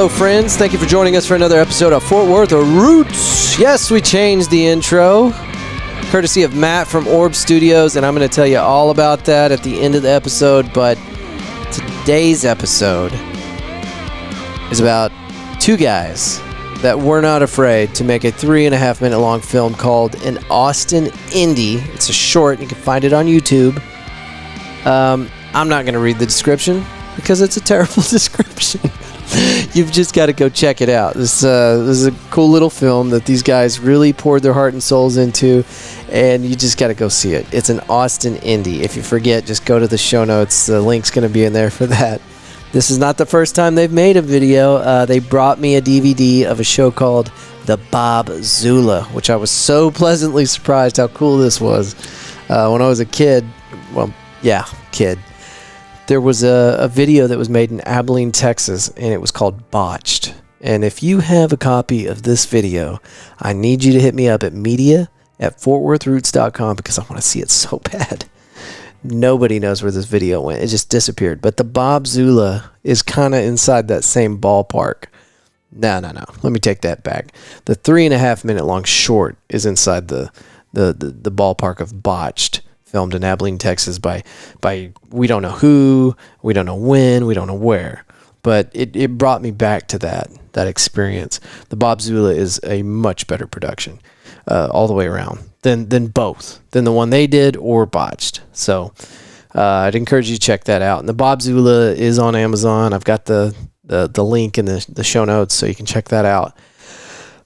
Hello, friends. Thank you for joining us for another episode of Fort Worth Roots. Yes, we changed the intro, courtesy of Matt from Orb Studios, and I'm going to tell you all about that at the end of the episode. But today's episode is about two guys that were not afraid to make a 3.5 minute long film called An Austin Indie. It's a short. You can find it on YouTube. I'm not going to read the description because it's a terrible description. You've just got to go check it out. This is a cool little film that these guys really poured their heart and souls into, and you just got to go see it. It's an Austin Indie. If you forget, just go to the show notes. The link's going to be in there for that. This is not the first time they've made a video. They brought me a DVD of a show called The Bob Zula, which I was so pleasantly surprised how cool this was. When I was a kid, there was a video that was made in Abilene, Texas, and it was called Botched. And if you have a copy of this video, I need you to hit me up at media@fortworthroots.com because I want to see it so bad. Nobody knows where this video went. It just disappeared. But the Bob Zula is kind of inside that same ballpark. No. Let me take that back. The 3.5 minute long short is inside the ballpark of Botched, filmed in Abilene, Texas by we don't know who, we don't know when, we don't know where. But it brought me back to that experience. The Bob Zula is a much better production all the way around than both, than the one they did or Botched. So I'd encourage you to check that out. And the Bob Zula is on Amazon. I've got the link in the show notes so you can check that out.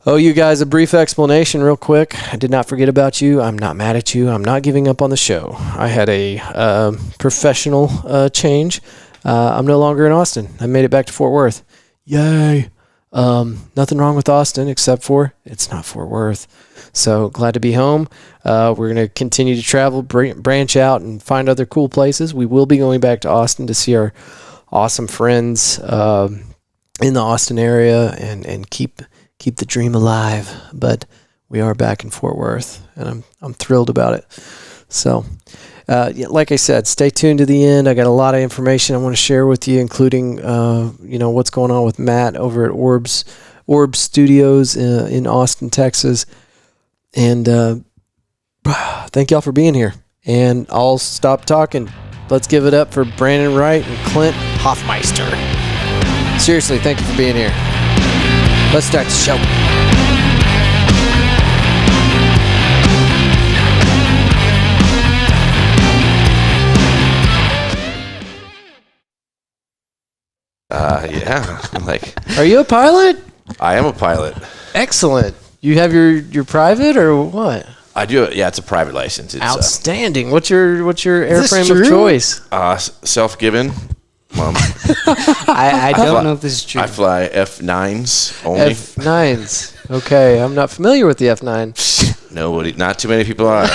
Oh, you guys, a brief explanation real quick. I did not forget about you. I'm not mad at you. I'm not giving up on the show. I had a professional change. I'm no longer in Austin. I made it back to Fort Worth. Yay. Nothing wrong with Austin except for it's not Fort Worth. So glad to be home. We're going to continue to travel, branch out, and find other cool places. We will be going back to Austin to see our awesome friends in the Austin area and keep the dream alive. But we are back in Fort Worth, and I'm thrilled about it. So, like I said, stay tuned to the end. I got a lot of information I want to share with you, including what's going on with Matt over at Orb Studios in Austin, Texas. And thank y'all for being here. And I'll stop talking. Let's give it up for Brandon Reich and Clint Hofmeister. Seriously, thank you for being here. Let's start the show. Are you a pilot? I am a pilot. Excellent. You have your private or what? I do. Yeah, it's a private license. It's, outstanding. What's your airframe of choice? Self-given. I don't know if this is true. I fly F9s only. F9s. Okay, I'm not familiar with the F9. Nobody. Not too many people are.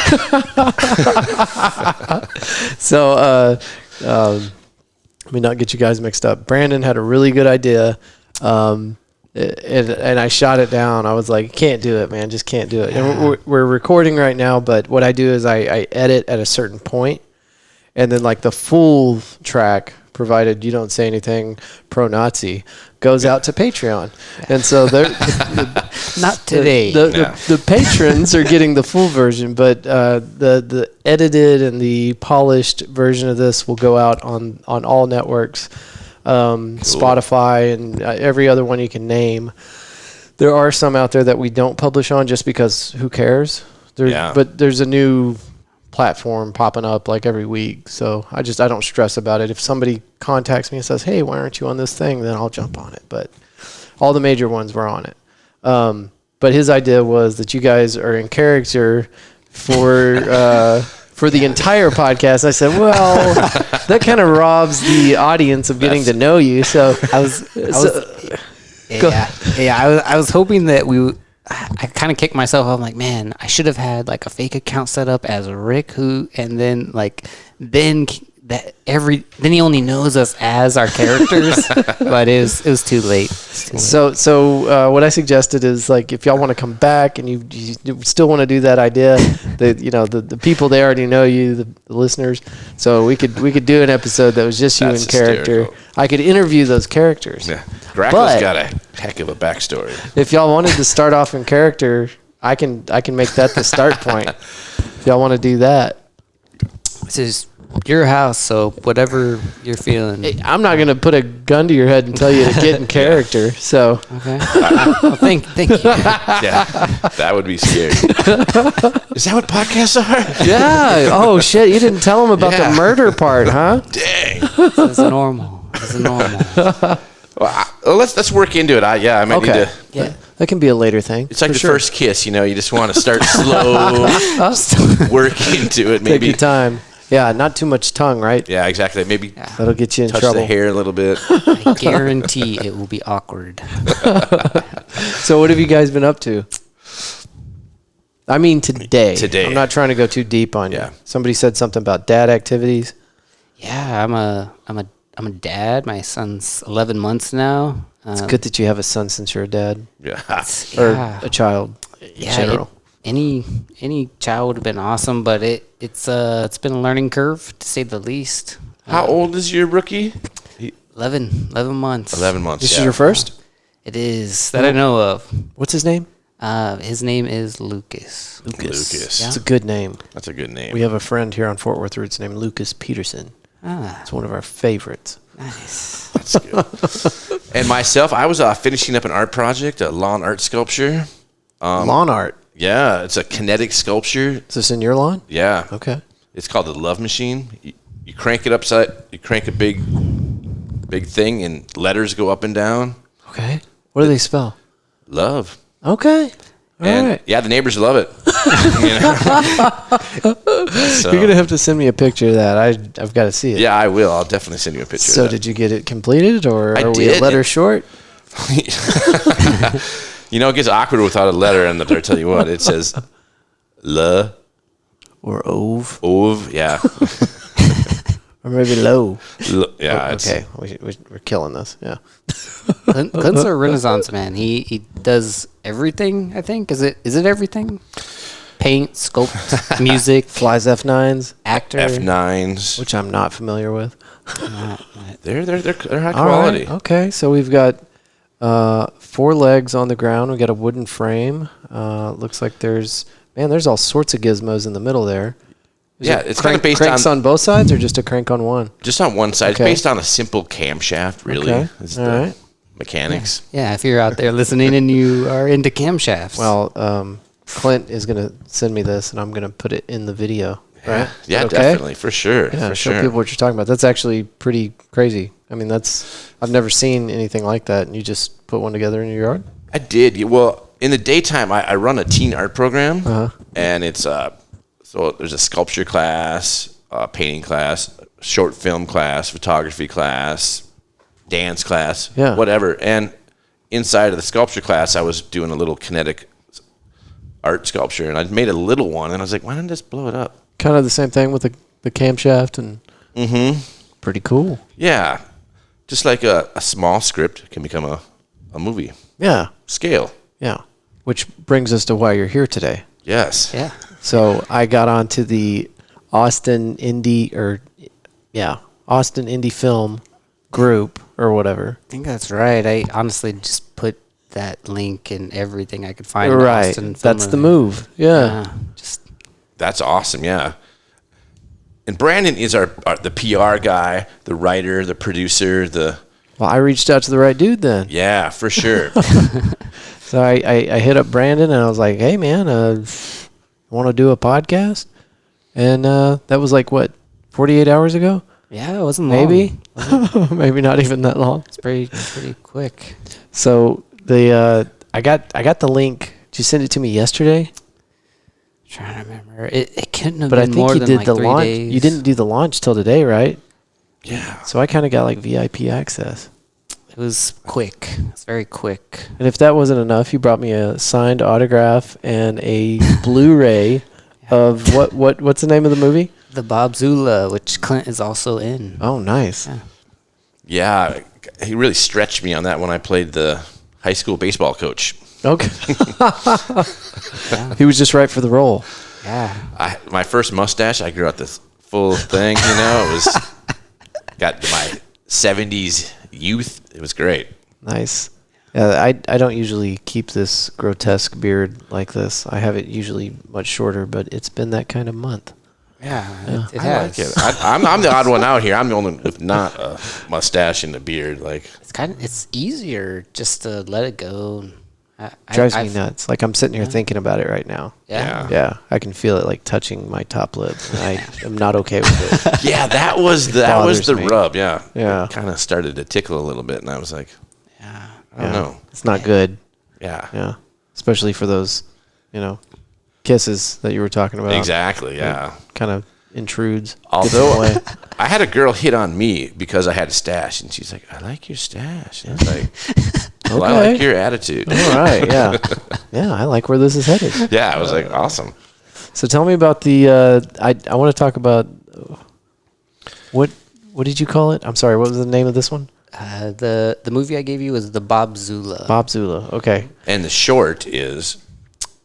So, let me not get you guys mixed up. Brandon had a really good idea. And I shot it down. I was like, can't do it, man. Just can't do it. And we're recording right now, but what I do is I edit at a certain point, and then like the full track, provided you don't say anything pro-Nazi, goes out to Patreon. And so they're not today. The patrons are getting the full version, but the edited and the polished version of this will go out on all networks. Cool. Spotify and every other one you can name. There are some out there that we don't publish on just because who cares? But there's a new platform popping up like every week. So I don't stress about it. If somebody contacts me and says, hey, why aren't you on this thing? Then I'll jump on it. But all the major ones were on it. But his idea was that you guys are in character for the entire podcast. I said, well, that kind of robs the audience of getting to know you. So I was hoping that I kind of kicked myself off. I'm like, man, I should have had like a fake account set up as Rick, and then then he only knows us as our characters, but it was too late. So what I suggested is, like, if y'all want to come back and you still want to do that idea, the people they already know you, the listeners. So we could do an episode that was just you in character. Hysterical. I could interview those characters. Yeah. Grackle's got a heck of a backstory. If y'all wanted to start off in character, I can make that the start point. If y'all want to do that. This is your house, so whatever you're feeling. I'm not gonna put a gun to your head and tell you to get in character. So Okay. Well, thank you. Yeah, that would be scary. Is that what podcasts are? yeah. Oh shit! You didn't tell them about Yeah. the murder part, huh? Dang. This is normal. Well, let's work into it. I might need Okay. to. Yeah. That can be a later thing. It's like for the sure. first kiss, you just want to start slow, work into it. Take Maybe. your time. Yeah, not too much tongue, right? Yeah, exactly. Maybe That'll get you in touch trouble. the hair a little bit. I guarantee it will be awkward. So what have you guys been up to? I mean today. Today. I'm not trying to go too deep on you. Yeah. Somebody said something about dad activities. Yeah, I'm a dad. My son's 11 months now. It's good that you have a son since you're a dad. Yeah. Or Yeah. a child in general. Any child would have been awesome, but it's been a learning curve to say the least. How old is your rookie? 11 months. 11 months. This yeah. is your first? It is that I know of. What's his name? His name is Lucas. Lucas. Yeah. It's a good name. That's a good name. We have a friend here on Fort Worth Roots named Lucas Peterson. Ah, It's one of our favorites. nice. That's good. And myself, I was finishing up an art project, a lawn art sculpture. Lawn art. Yeah, it's a kinetic sculpture. Is this in your lawn? Yeah. Okay. It's called the Love Machine. You crank it upside. You crank a big thing, and letters go up and down. Okay. What do they spell? Love. Okay. All And right. yeah, the neighbors love it. So, You're gonna have to send me a picture of that. I've got to see it. yeah, I will. I'll definitely send you a picture. So of that. did you get it completed, or I are we a did. letter short? It gets awkward without a letter, and I'll tell you what, it says le Or ove? ov. Yeah. Or maybe low? Yeah. It's, Okay. We're killing this. Yeah. Clint's a Renaissance man. He does everything. I think is it everything? Paint, sculpt, music, Flies F9s, actor. F9s. which I'm not familiar with. They're high All quality. right. Okay. So we've got 4 legs on the ground. We got a wooden frame. Looks like there's all sorts of gizmos in the middle there. Is Yeah, it it's kind of based cranks on on both sides, or just a crank on one? just on one side. Okay. It's based on a simple camshaft, really. Okay. It's All the right. mechanics. Yeah, if you're out there listening and you are into camshafts. Well, Clint is gonna send me this, and I'm gonna put it in the video. Right? Yeah, Okay? definitely, for sure, Yeah, for show sure. people what you're talking about. That's actually pretty crazy. I mean, I've never seen anything like that. And you just put one together in your yard? I did. Well, in the daytime, I run a teen art program, Uh-huh. and it's so there's a sculpture class, painting class, short film class, photography class, dance class, Yeah. whatever. And inside of the sculpture class, I was doing a little kinetic art sculpture, and I made a little one, and I was like, why don't I just blow it up? Kind of the same thing with the camshaft, and pretty cool. Yeah, just like a small script can become a movie. Yeah, Scale. yeah. Which brings us to why you're here today. Yes. yeah. So I got onto the Austin Indie Film group or whatever. I think that's right. I honestly just put that link in everything I could find. in Right. Austin That's the Film move. Yeah. Yeah, just That's awesome, yeah. And Brandon is our the PR guy, the writer, the producer, Well, I reached out to the right dude then. yeah, for sure. So I hit up Brandon and I was like, hey, man, want to do a podcast? And that was like, what, 48 hours ago? yeah, it wasn't long. Maybe. Maybe not even that long. It's pretty quick. So I got the link. Did you send it to me yesterday? Trying to remember. It couldn't have But I been think more you than did like the 3 launch. days. You didn't do the launch till today, right? Yeah. So I kind of got like VIP access. It was quick. It's very quick. And if that wasn't enough, you brought me a signed autograph and a Blu-ray of what's the name of the movie? The Bob Zula, which Clint is also in. Oh, nice. Yeah, he really stretched me on that when I played the high school baseball coach. Okay. He was just right for the role. Yeah. My first mustache, I grew out this full thing, you know. It was got my 70s youth. It was great. Nice. Yeah, I don't usually keep this grotesque beard like this. I have it usually much shorter, but it's been that kind of month. Yeah, it I has. like it. I'm the odd one out here. I'm the only with not a mustache and a beard. Like It's easier just to let it go. Drives me nuts. Like I'm sitting here thinking about it right now. Yeah. Yeah, I can feel it like touching my top lip. And I am not okay with it. yeah, that was bothers the me. rub. Yeah, Yeah. It kind of started to tickle a little bit, and I was like, I don't know. It's not good. Yeah, Yeah, especially for those, kisses that you were talking about. exactly. Yeah. Kind of intrudes. gets in Although the way. I had a girl hit on me because I had a stash, and she's like, "I like your stash." And I was like, "Well, I Okay. like your attitude." All right, yeah, yeah, I like where this is headed. Yeah, I was like, "Awesome." So tell me about the. I want to talk about what did you call it? I'm sorry. What was the name of this one? The movie I gave you was the Bob Zula. Bob Zula. Okay. And the short is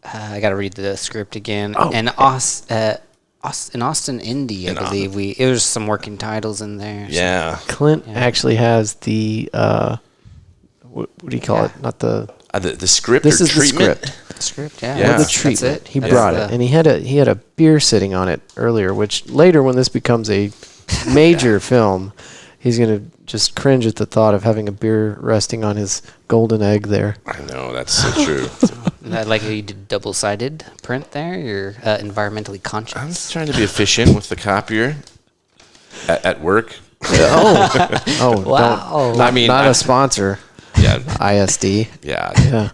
I got to read the script again. Oh. And in Austin, Indy, I believe it was some working titles in there. yeah, Clint actually has the. What do you call it? Not the. the script. This or is treatment. the script. Script, yeah. Yeah. The That's treatment. He That's brought it, and he had a beer sitting on it earlier. Which later, when this becomes a major film, he's gonna just cringe at the thought of having a beer resting on his golden egg there. I know that's so true. I like how you did double-sided print there. You're environmentally conscious. I'm trying to be efficient with the copier at work. Oh, Wow. Don't, not, I mean, not I- a sponsor. Yeah, ISD. yeah. Yeah.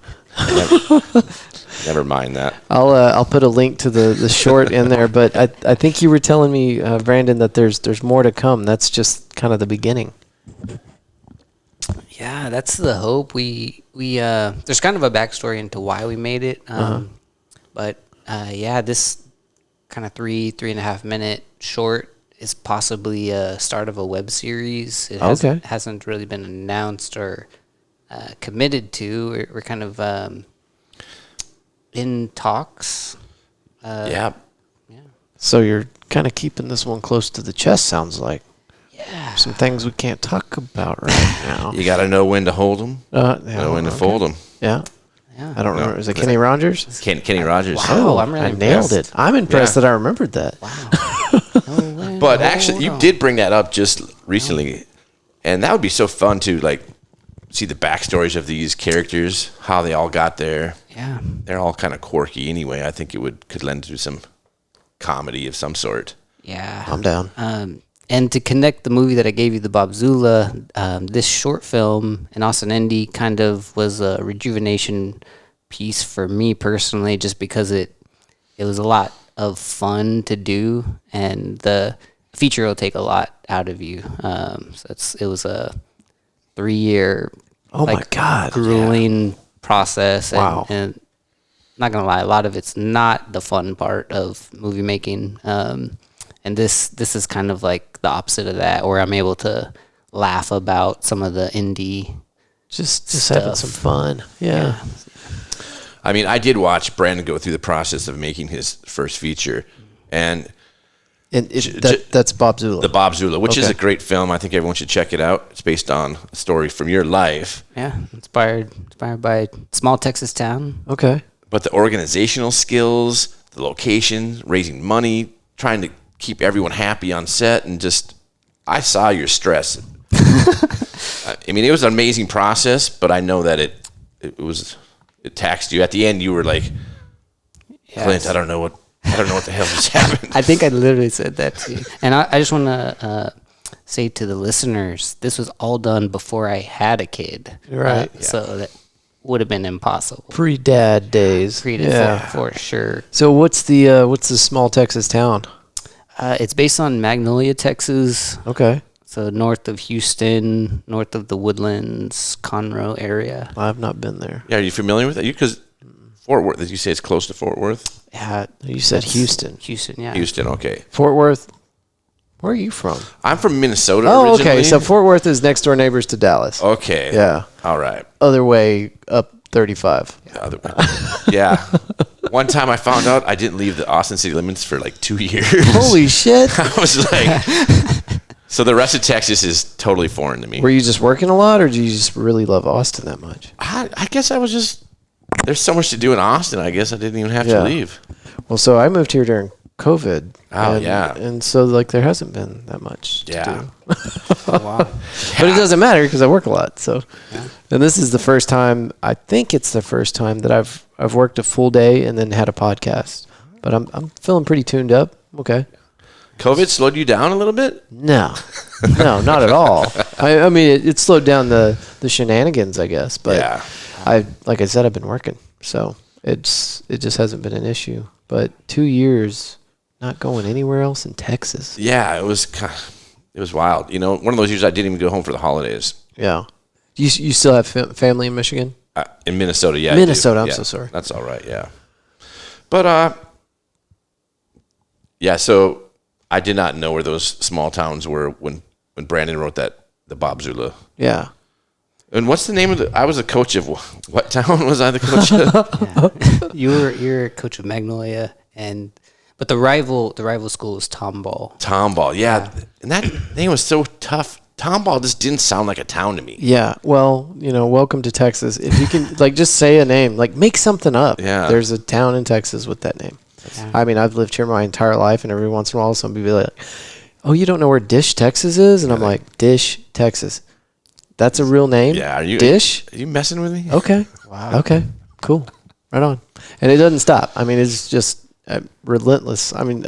Never mind that. I'll put a link to the short in there, but I think you were telling me, Brandon, that there's more to come. That's just kind of the beginning. Yeah, that's the hope. We there's kind of a backstory into why we made it. But this kind of 3.5 minute short is possibly a start of a web series. It hasn't really been announced or committed to. We're kind of in talks. Yeah. So you're kind of keeping this one close to the chest, sounds like. Yeah. Some things we can't talk about right now. You got to know when to hold them, know when to fold them. Yeah. Yeah. I don't remember. Is it Kenny Rogers? Kenny Rogers. Wow. I'm really I nailed impressed. it. I'm impressed Yeah. that I remembered that. Wow. But actually, you did bring that up just recently, and that would be so fun to like see the backstories of these characters, how they all got there. Yeah. They're all kind of quirky anyway. I think it could lend to some comedy of some sort. Yeah. I'm down. And to connect the movie that I gave you, the Bob Zula, this short film in Austin, Indy, kind of was a rejuvenation piece for me personally, just because it was a lot of fun to do, and the feature will take a lot out of you. So it was a 3-year, Oh my God. grueling process. Wow. And not gonna lie, a lot of it's not the fun part of movie making. And this is kind of like the opposite of that, where I'm able to laugh about some of the indie. Just having some fun. Yeah. I mean, I did watch Brandon go through the process of making his first feature, and And that's Bob Zula. the Bob Zula, which is Okay. a great film. I think everyone should check it out. It's based on a story from your life, Yeah, inspired by a small Texas town. Okay. but the organizational skills, the location, raising money, trying to keep everyone happy on set, and just I saw your stress. I mean, it was an amazing process, but I know that it taxed you. At the end, you were like, Clint, I don't know what the hell just happened. I think I literally said that to you. And I just want to say to the listeners, this was all done before I had a kid. Right. So that would have been impossible. Pre-dad days. For sure. So what's the small Texas town? It's based on Magnolia, Texas. Okay. So north of Houston, north of the Woodlands, Conroe area. I've not been there. Yeah, are you familiar with it? Because Fort Worth, did you say it's close to Fort Worth? Yeah, You said Houston. Houston, yeah. Houston, okay. Fort Worth, Where are you from? I'm from Minnesota Oh, originally. okay. So Fort Worth is next door neighbors to Dallas. Okay. Yeah. All right. Other way up 35. Yeah. One time I found out I didn't leave the Austin city limits for like 2 years. Holy shit. I was like, so the rest of Texas is totally foreign to me. Were you just working a lot, or do you just really love Austin that much? I guess I was just, there's so much to do in Austin. I guess I didn't even have to leave. Well, so I moved here during COVID. Oh, yeah. And so, like, there hasn't been that much to do. Oh, wow. But it doesn't matter because I work a lot. So, and this is the first time, I think it's the first time that I've worked a full day and then had a podcast. But I'm feeling pretty tuned up. Okay. COVID slowed you down a little bit? No, not at all. I mean, it slowed down the shenanigans, I guess. But Yeah. like I said, I've been working, so it just hasn't been an issue. But 2 years not going anywhere else in Texas. Yeah, it was wild. You know, one of those years I didn't even go home for the holidays. Yeah. You still have family in Michigan? In Minnesota, yeah. Minnesota, I I'm do. so sorry. That's all right, yeah. But, yeah, so I did not know where those small towns were when Brandon wrote the Bob Zula. Yeah. And what's the name of I was a coach of what town was I the coach of? Yeah. You're a coach of Magnolia, but the rival school is Tomball. Tomball, yeah. And that name was so tough. Tomball just didn't sound like a town to me. Yeah. Well, welcome to Texas. If you can, like, just say a name, like, make something up. Yeah. There's a town in Texas with that name. Yeah. I mean, I've lived here my entire life, and every once in a while, somebody will be like, "Oh, you don't know where Dish, Texas is?" And I'm like, "Dish, Texas. That's a real name?" Yeah, are you Dish? Are you messing with me? Okay. Wow. Okay. Cool. Right on. And it doesn't stop. I mean, it's just relentless. I mean,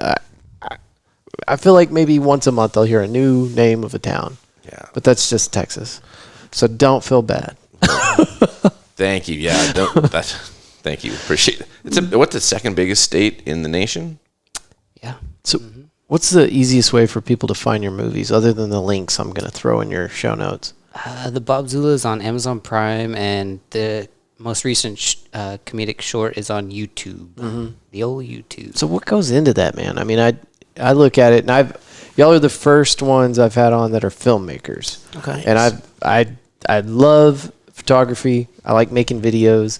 I feel like maybe once a month I'll hear a new name of a town. Yeah. But that's just Texas. So don't feel bad. Thank you. Yeah. Thank you. Appreciate it. What's the second biggest state in the nation? Yeah. So what's the easiest way for people to find your movies other than the links I'm going to throw in your show notes? The Bob Zula is on Amazon Prime, and the most recent comedic short is on YouTube. Mm-hmm. The old YouTube. So what goes into that, man? I mean, I look at it, and y'all are the first ones I've had on that are filmmakers. Okay. And I love photography. I like making videos,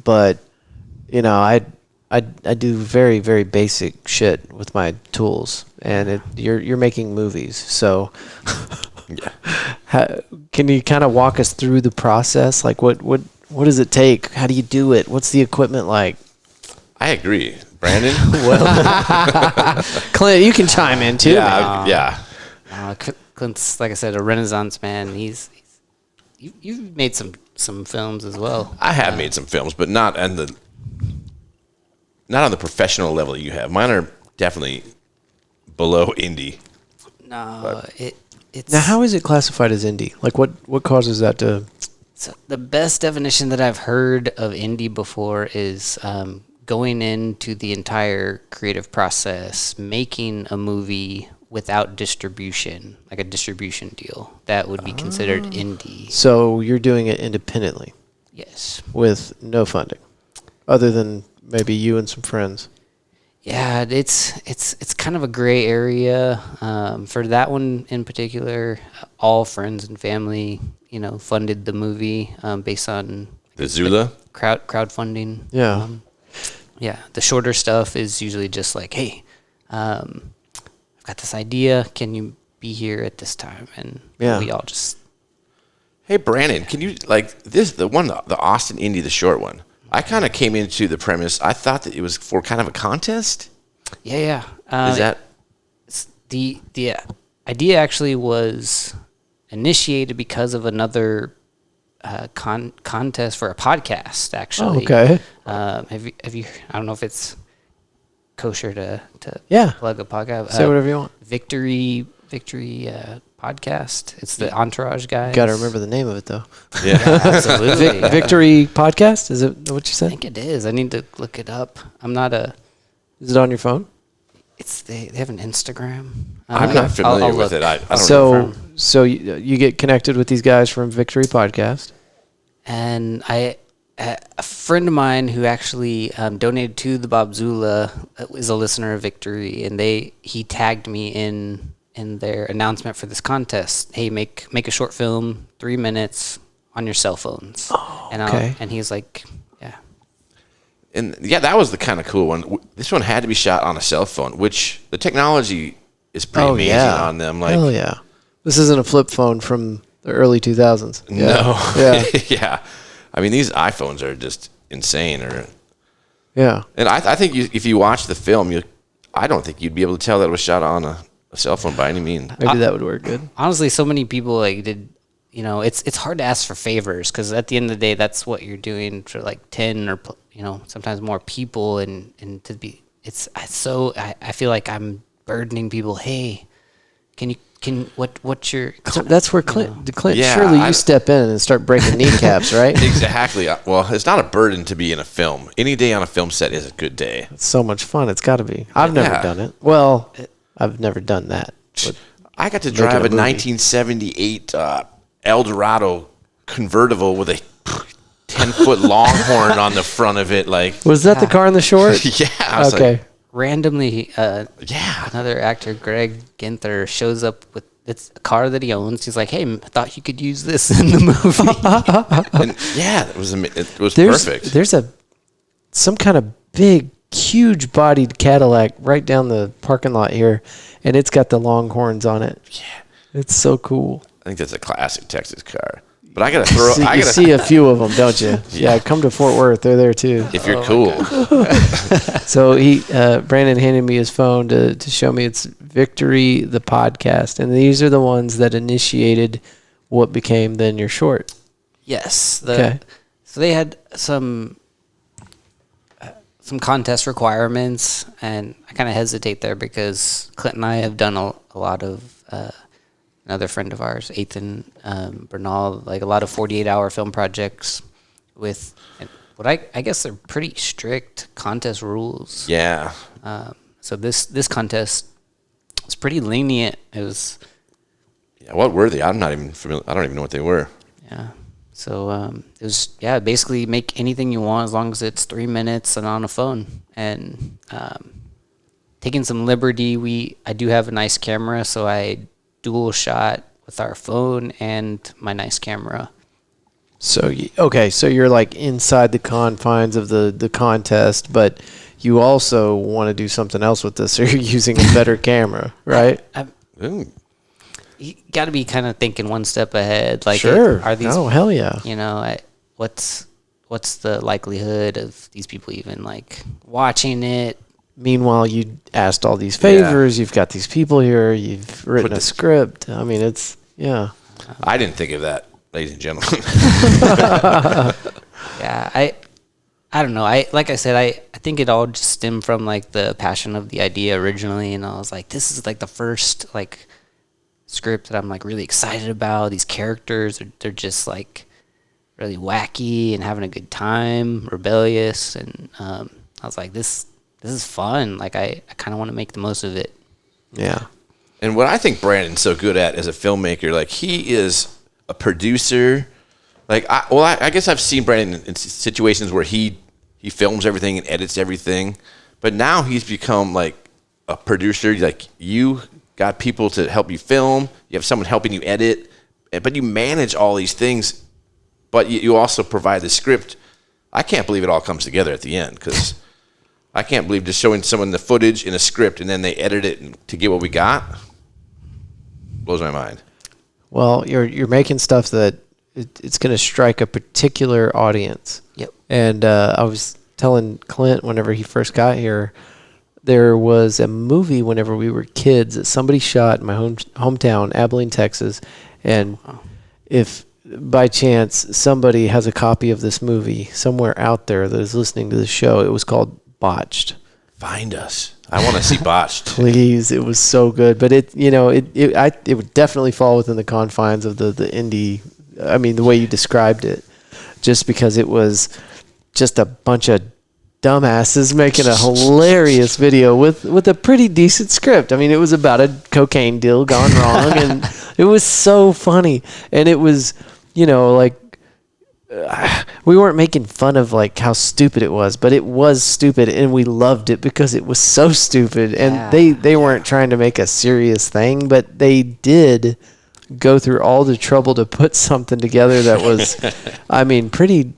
but I do very, very basic shit with my tools, and you're making movies. So Yeah. can you kind of walk us through the process? Like what does it take? How do you do it? What's the equipment like? I agree. Brandon? Clint, you can chime in too. Yeah. Clint's, like I said, a Renaissance man. You've made some films as well. I have made some films, but not on the professional level you have. Mine are definitely below indie. No, it's Now, how is it classified as indie? Like, what causes that to? So the best definition that I've heard of indie before is going into the entire creative process, making a movie without distribution, like a distribution deal. That would be considered indie. So you're doing it independently Yes. with no funding, other than maybe you and some friends. Yeah, it's kind of a gray area. For that one in particular, all friends and family, funded the movie based on The Zula? crowdfunding. Yeah. Yeah, the shorter stuff is usually just like, hey, I've got this idea. Can you be here at this time? And we all just. Hey, Brandon, can you, the Austin Indie, the short one, I kind of came into the premise, I thought that it was for kind of a contest. Yeah. Is that? The idea actually was initiated because of another contest for a podcast, actually. Oh, okay. Have you? I don't know if it's kosher to plug a podcast. Say whatever you want. Victory podcast. It's the Entourage guys. Got to remember the name of it though. Yeah. Absolutely. Victory podcast. Is it what you I said? think it is. I need to look it up. Is it on your phone? They have an Instagram. I'm not familiar I'll with look. it. I don't know. So you get connected with these guys from Victory Podcast. And a friend of mine who actually donated to the Bob Zula is a listener of Victory, and he tagged me in in their announcement for this contest, hey, make a short film, 3 minutes on your cell phones. Oh, and okay. And he's like, yeah. And yeah, that was the kind of cool one. This one had to be shot on a cell phone, which the technology is pretty amazing on them. Like, hell yeah. This isn't a flip phone from the early 2000s. no. Yeah. Yeah. I mean, these iPhones are just insane. Yeah. And I think if you watch the film, I don't think you'd be able to tell that it was shot on a cell phone by any means. Maybe that would work good. Honestly, so many people it's hard to ask for favors because at the end of the day, that's what you're doing for like 10 or sometimes more people, and to be I feel like I'm burdening people. Hey, what's your That's where Clint Yeah, surely you step in and start breaking kneecaps, right? Exactly. Well, it's not a burden to be in a film. Any day on a film set is a good day. It's so much fun. It's got to be. I've never done it. Well, I've never done that. But I got to drive a 1978 Eldorado convertible with a 10-foot Longhorn on the front of it. Like, was that the car in the short? yeah. I was Okay. like, randomly, another actor, Greg Ginther, shows up with it's a car that he owns. He's like, "Hey, I thought you could use this in the movie." and yeah, it was perfect. There's some kind of big, huge bodied Cadillac right down the parking lot here, and it's got the Longhorns on it. Yeah, it's so cool. I think that's a classic Texas car. But I gotta throw. You see a few of them, don't you? Yeah, come to Fort Worth; they're there too. If you're cool. So Brandon handed me his phone to show me it's Victory the podcast, and these are the ones that initiated what became then your short. Yes. Okay. So they had some contest requirements, and I kind of hesitate there because Clint and I have done a lot of. Another friend of ours, Ethan Bernal, like a lot of 48-hour film projects with what I guess they're pretty strict contest rules. Yeah. So this contest was pretty lenient. It was. Yeah. What were they? I'm not even familiar. I don't even know what they were. Yeah. So it was basically make anything you want as long as it's 3 minutes and on a phone. And taking some liberty. I do have a nice camera, so I dual shot with our phone and my nice camera. So so you're like inside the confines of the contest, but you also want to do something else with this, so you're using a better camera, right? You got to be kind of thinking one step ahead. Like, sure. Are these? Oh, hell yeah. What's the likelihood of these people even like watching it? Meanwhile, you asked all these favors. Yeah. You've got these people here. You've written a script. I mean, I didn't think of that, ladies and gentlemen. Yeah, I don't know. Like I said, I think it all just stemmed from like the passion of the idea originally, and I was like, this is like the first like script that I'm like really excited about. These characters, they're just like really wacky and having a good time, rebellious, and I was like, this is fun. Like I kind of want to make the most of it. Yeah. And what I think Brandon's so good at as a filmmaker, like he is a producer. Like I guess I've seen Brandon in situations where he films everything and edits everything, but now he's become like a producer. Like you got people to help you film, you have someone helping you edit, but you manage all these things, but you also provide the script. I can't believe it all comes together at the end because I can't believe just showing someone the footage in a script and then they edit it to get what we got. Blows my mind. Well, you're making stuff that it's going to strike a particular audience. Yep. And I was telling Clint whenever he first got here, there was a movie whenever we were kids that somebody shot in my hometown, Abilene, Texas. And if by chance somebody has a copy of this movie somewhere out there that is listening to the show, it was called Botched. Find us. I want to see Botched. Please, it was so good, but it would definitely fall within the confines of the indie. I mean, the way you described it, just because it was just a bunch of dumbasses making a hilarious video with a pretty decent script. I mean, it was about a cocaine deal gone wrong, and it was so funny, and it was like we weren't making fun of like how stupid it was, but it was stupid, and we loved it because it was so stupid. And they weren't trying to make a serious thing, but they did go through all the trouble to put something together that was, I mean, pretty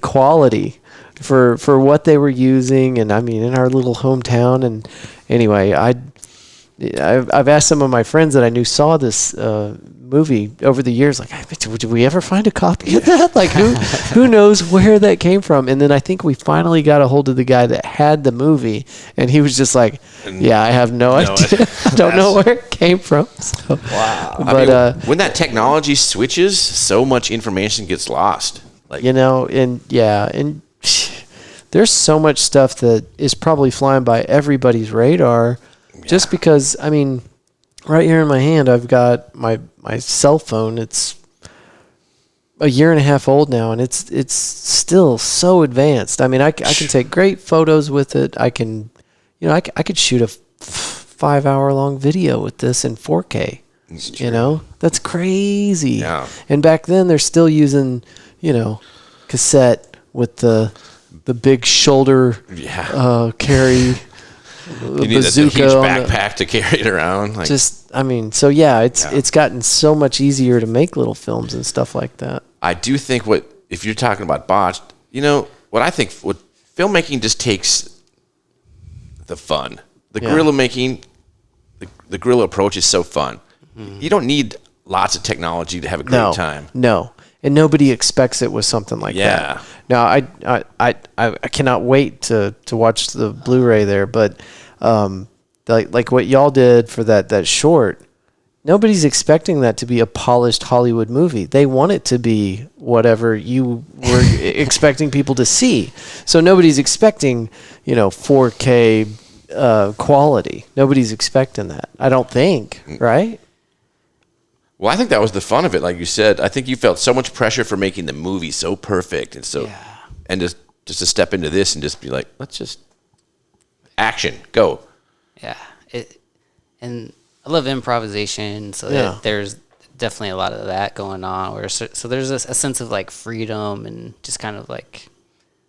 quality for what they were using. And I mean, in our little hometown. And anyway, I've asked some of my friends that I knew saw this movie over the years, like, did we ever find a copy of that? Like, who knows where that came from? And then I think we finally got a hold of the guy that had the movie, and he was just like, yeah, I have no idea. I don't know where it came from. So, wow. But I mean, when that technology switches, so much information gets lost. Like, and there's so much stuff that is probably flying by everybody's radar. Just because, I mean, right here in my hand, I've got my cell phone. It's a year and a half old now, and it's still so advanced. I mean, I can take great photos with it. I can, I could shoot a 5-hour-long video with this in 4K. That's crazy. Yeah. And back then, they're still using, cassette with the big shoulder carry. You need a huge backpack to carry it around. Like, it's gotten so much easier to make little films and stuff like that. I do think if you're talking about botched, what filmmaking just takes the fun. The guerrilla making, the guerrilla approach is so fun. Mm-hmm. You don't need lots of technology to have a great time. No. And nobody expects it with something like that. Now, I cannot wait to watch the Blu-ray there, but like what y'all did for that short, nobody's expecting that to be a polished Hollywood movie. They want it to be whatever you were expecting people to see. So nobody's expecting, 4K quality. Nobody's expecting that. I don't think, right? Well, I think that was the fun of it. Like you said, I think you felt so much pressure for making the movie so perfect, and and just to step into this and just be like, let's just action, go. Yeah, and I love improvisation, so there's definitely a lot of that going on. So there's a sense of like freedom and just kind of like,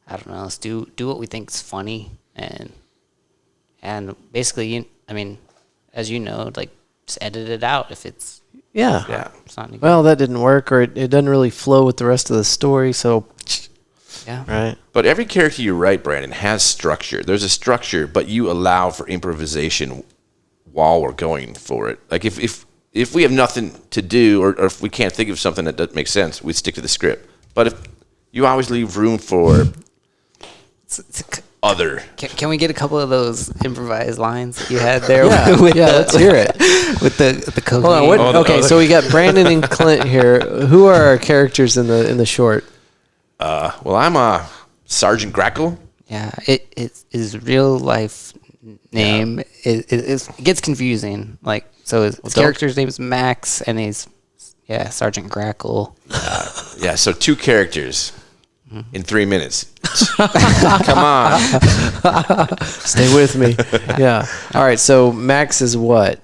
I don't know, let's do what we think is funny, and basically, as you know, like just edit it out if it's. Yeah. It's not well, that didn't work, or it doesn't really flow with the rest of the story, so... Yeah. Right. But every character you write, Brandon, has structure. There's a structure, but you allow for improvisation while we're going for it. Like, if we have nothing to do, or if we can't think of something that doesn't make sense, we stick to the script. But if you always leave room for other... Can we get a couple of those improvised lines that you had there? Let's hear it. with the cocaine. Hold on. So we got Brandon and Clint here. Who are our characters in the short? Well, I'm Sergeant Grackle. Yeah, his real life name it gets confusing. Like, so his character's name is Max, and he's Sergeant Grackle. So 2 characters. In 3 minutes. Come on. Stay with me. Yeah. All right. So Max is what?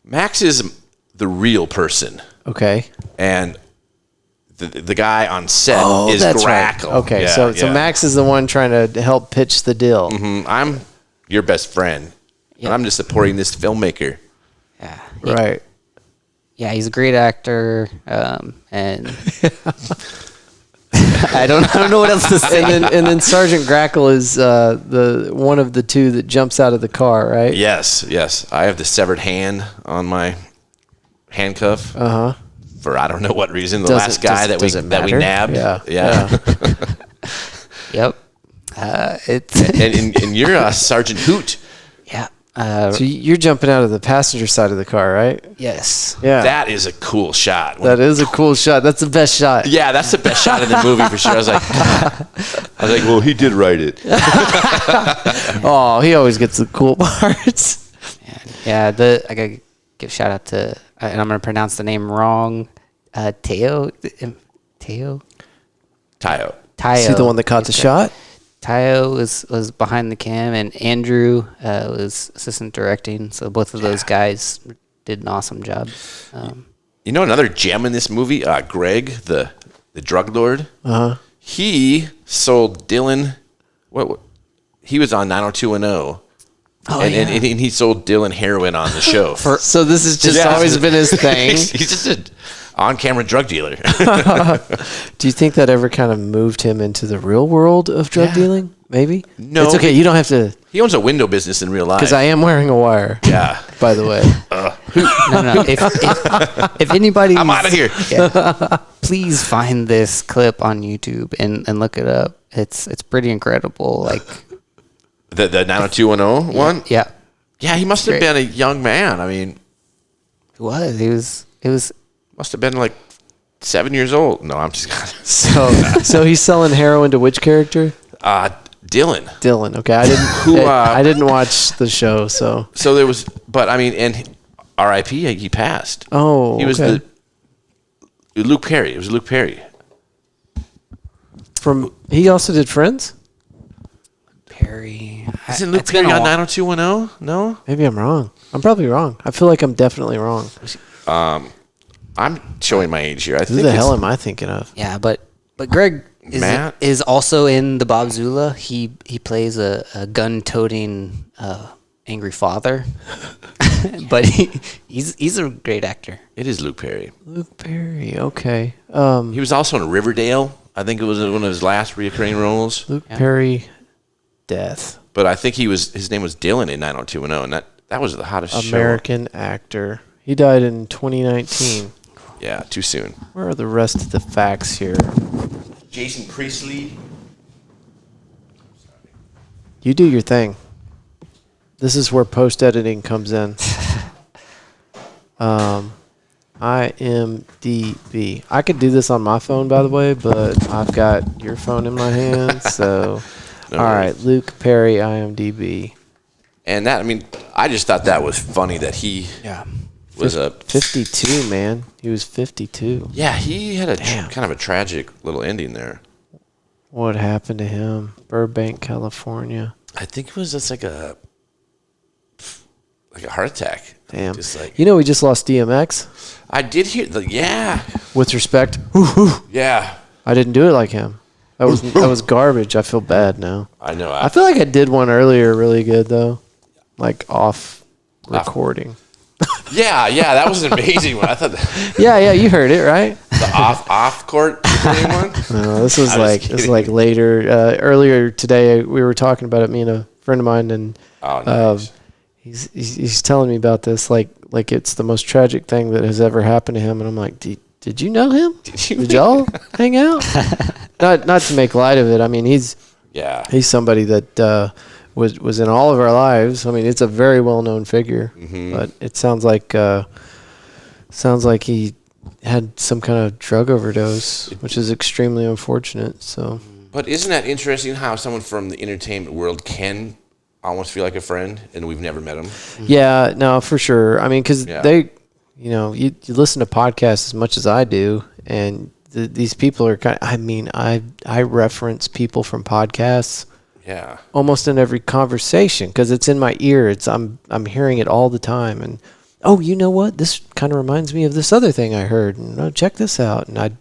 Max is the real person. Okay. And the guy on set is Grackle. Right. Okay. So Max is the one trying to help pitch the deal. Mm-hmm. I'm your best friend. Yep. And I'm just supporting this filmmaker. Yeah. Right. Yeah, he's a great actor. And... I don't know what else to say. And then Sergeant Grackle is the one of the 2 that jumps out of the car, right? Yes. I have the severed hand on my handcuff. For I don't know what reason. The last guy that we nabbed. Yeah. Yep. And you're Sergeant Hoot. Yeah. So you're jumping out of the passenger side of the car, right? Yes. Yeah. That is a cool shot. That is a cool shot. That's the best shot. Yeah, that's the best shot in the movie for sure. I was like, well, he did write it. Oh, he always gets the cool parts. Yeah. I gotta give a shout out to, and I'm gonna pronounce the name wrong. Teo. Tayo. Is he the one that caught the shot? Tayo was behind the cam, and Andrew was assistant directing. So both of those guys did an awesome job. Another gem in this movie, Greg, the drug lord. he sold Dylan. What? He was on 90210. And he sold Dylan heroin on the show. So this has just always been his thing. He's just an on-camera drug dealer. Do you think that ever kind of moved him into the real world of drug dealing? Maybe? No. It's okay. You don't have to. He owns a window business in real life. Because I am wearing a wire. Yeah. By the way. No. If anybody, I'm out of here. please find this clip on YouTube and look it up. It's pretty incredible. Like The 90210 one? Yeah. Yeah, he must have been a young man. I mean, It was must have been like 7 years old. No, I'm just So he's selling heroin to which character? Dylan. Dylan. Okay, I didn't watch the show, so. So there was, but I mean, and R.I.P. He passed. Oh, he was Luke Perry. It was Luke Perry. He also did Friends? Perry. Isn't Luke Perry on 90210? No? Maybe I'm wrong. I'm probably wrong. I feel like I'm definitely wrong. I'm showing my age here. I Who think the hell am I thinking of? Yeah, but Greg is also in the Bob Zula. He plays a gun-toting angry father, but he's a great actor. It is Luke Perry. Luke Perry. Okay. He was also in Riverdale. I think it was one of his last recurring roles. Luke Perry, death. But I think his name was Dylan in 90210, and that was the hottest American actor. He died in 2019. Yeah, too soon. Where are the rest of the facts here? Jason Priestley. You do your thing. This is where post-editing comes in. IMDb. I could do this on my phone, by the way, but I've got your phone in my hand, so... No all worries. right, Luke Perry, IMDb. And that, I mean, I just thought that was funny that he was 52, man. He was 52. Yeah, he had a kind of a tragic little ending there. What happened to him? Burbank, California. I think it was just like a heart attack. Damn. Just like, we just lost DMX. I did hear With respect. Yeah. I didn't do it like him. That was garbage. I feel bad now. I know. I feel like I did one earlier really good, though. Like off recording. Yeah, that was an amazing one. I thought Yeah, you heard it, right? the off court one. No, this was like later. Earlier today, we were talking about it, me and a friend of mine, and nice. he's telling me about this, like it's the most tragic thing that has ever happened to him, and I'm like, did you know him? Did y'all hang out? Not to make light of it. I mean, he's somebody that was in all of our lives. I mean, it's a very well known figure, but it sounds like he had some kind of drug overdose, which is extremely unfortunate. So, but isn't that interesting how someone from the entertainment world can almost feel like a friend, and we've never met him? Yeah, no, for sure. I mean, because they, you listen to podcasts as much as I do, and these people are kind of, I mean, I reference people from podcasts almost in every conversation because it's in my ear. I'm hearing it all the time, and you know what? This kind of reminds me of this other thing I heard, and check this out, and I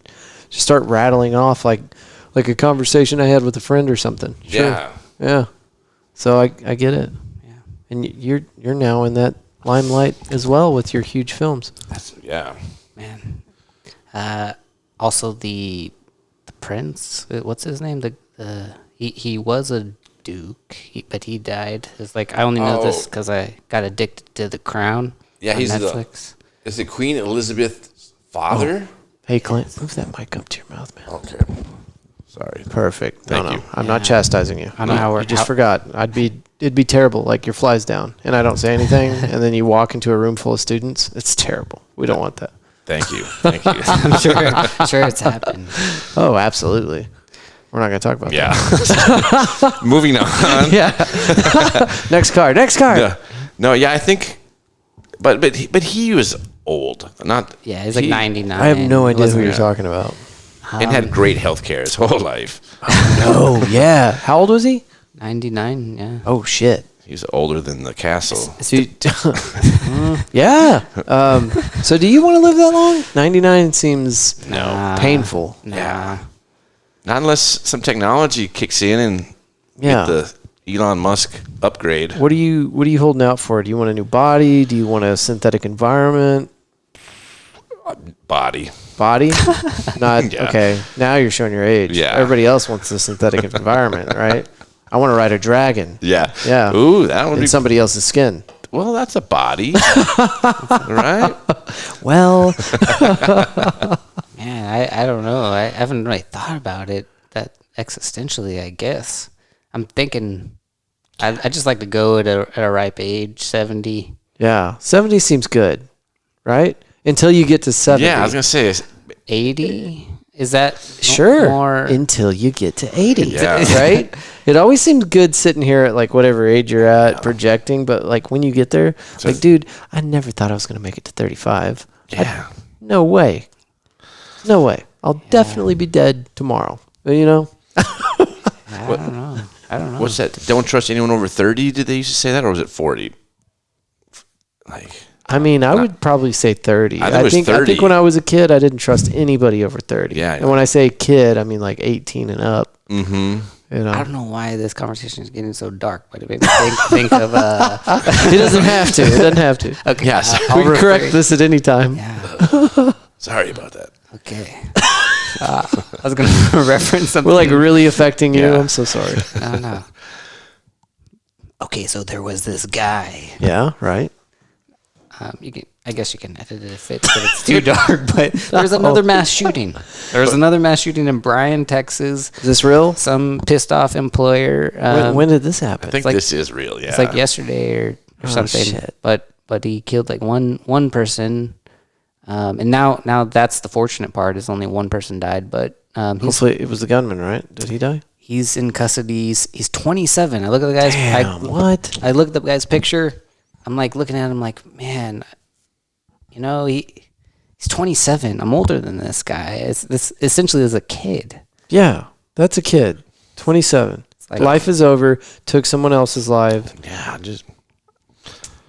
just start rattling off like a conversation I had with a friend or something. Sure. Yeah. So I get it. Yeah. And you're now in that limelight as well with your huge films. Man. Also the prince. What's his name? He was a duke, but he died. It's like I only know this because I got addicted to The Crown. Yeah, he's Netflix. Is it Queen Elizabeth's father? Oh. Hey, Clint, move that mic up to your mouth, man. Okay. Sorry. Perfect. Thank you. I'm not chastising you. I know how you just forgot. It'd be terrible. Like your fly's down, and I don't say anything, and then you walk into a room full of students. It's terrible. We don't want that. Thank you. I'm sure it's happened. Oh, absolutely. We're not going to talk about that. Moving on. Yeah. Next card. No, I think, but he was old. He's like 99. I have no idea who you're talking about. And had great health care his whole life. Oh, yeah. How old was he? 99, yeah. Oh, shit. He was older than the castle. Yeah. So do you want to live that long? 99 seems painful. Nah. Not unless some technology kicks in and get the Elon Musk upgrade. What are you holding out for? Do you want a new body? Do you want a synthetic environment? Body. Not okay. Now you're showing your age. Yeah. Everybody else wants a synthetic environment, right? I want to ride a dragon. Yeah. Yeah. Ooh, that would in be somebody else's skin. Well, that's a body, right? Well, Man, I don't know. I haven't really thought about it that existentially, I guess. I'm thinking I just like to go at a ripe age, 70. yeah, 70 seems good, right? Until you get to 70. Yeah, I was gonna say 80? Is that sure. more? Until you get to 80, Yeah. right? It always seems good sitting here at like whatever age you're at projecting, but like when you get there, like, dude, I never thought I was gonna make it to 35. Yeah. No way. I'll definitely be dead tomorrow. You know? I don't know. What's that? Don't trust anyone over 30. Did they used to say that, or was it 40? Like, I mean, I would probably say 30. I think it was I 30. think when I was a kid, I didn't trust anybody over 30. Yeah, And when I say kid, I mean like 18 and up. mm-hmm. You know? I don't know why this conversation is getting so dark, but it made me think of It doesn't have to. It doesn't have to. okay. Yes. We can correct this at any time. Yeah. Sorry about that. Okay. I was gonna reference something. We're like really affecting you. Yeah. I'm so sorry. No. Okay, so there was this guy. Yeah, right. I guess you can edit it if it's too dark. But there's another mass shooting. There was another mass shooting in Bryan, Texas. Is this real? Some pissed off employer. When did this happen? I think like- this is real. Yeah. It's like yesterday or Oh, something. shit. But he killed like one person. And now that's the fortunate part is only one person died. But Hopefully it was the gunman, right? Did he die? he's in custody. He's 27. I look at the guy's. Damn, what? I looked at the guy's picture. I'm like looking at him like, man, you know, he's 27. I'm older than this guy. This essentially is a kid. Yeah, that's a kid. 27. like- Life is over. Took someone else's life. Yeah. Just.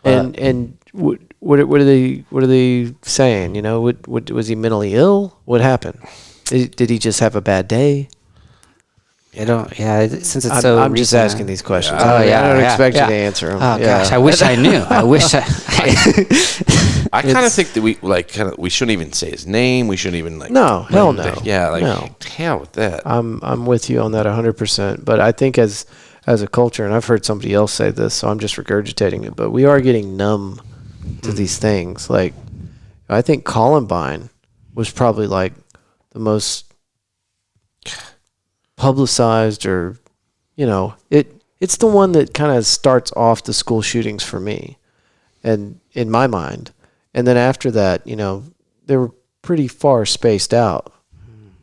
And what are they saying? You know, what was he mentally ill? What happened? Did he just have a bad day? I don't. Yeah, since it's I'm just asking these questions. Oh, I yeah, don't yeah, expect yeah. you to answer them. Oh gosh, I wish I knew. I wish I. I kind of think that we shouldn't even say his name. We shouldn't even like. No, hell no. Yeah, like No. hell with that. I'm with you on that 100%. But I think as a culture, and I've heard somebody else say this, so I'm just regurgitating it. But we are getting numb to these things. Like, I think Columbine was probably like the most publicized, or you know, it's the one that kind of starts off the school shootings for me, and in my mind. And then after that, you know, they were pretty far spaced out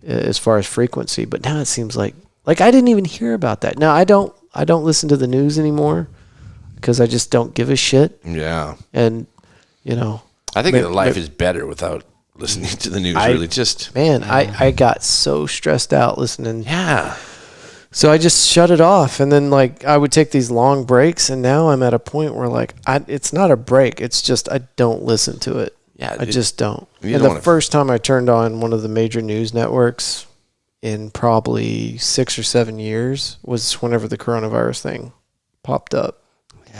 as far as frequency. But now it seems like I didn't even hear about that. Now I don't listen to the news anymore because I just don't give a shit. Yeah. And you know, I think that life is better without listening to the news. Man, I got so stressed out listening. Yeah. So I just shut it off, and then like I would take these long breaks, and now I'm at a point where like it's not a break, it's just I don't listen to it. Yeah, I just don't. you And don't the first time I turned on one of the major news networks in probably 6 or 7 years was whenever the coronavirus thing popped up.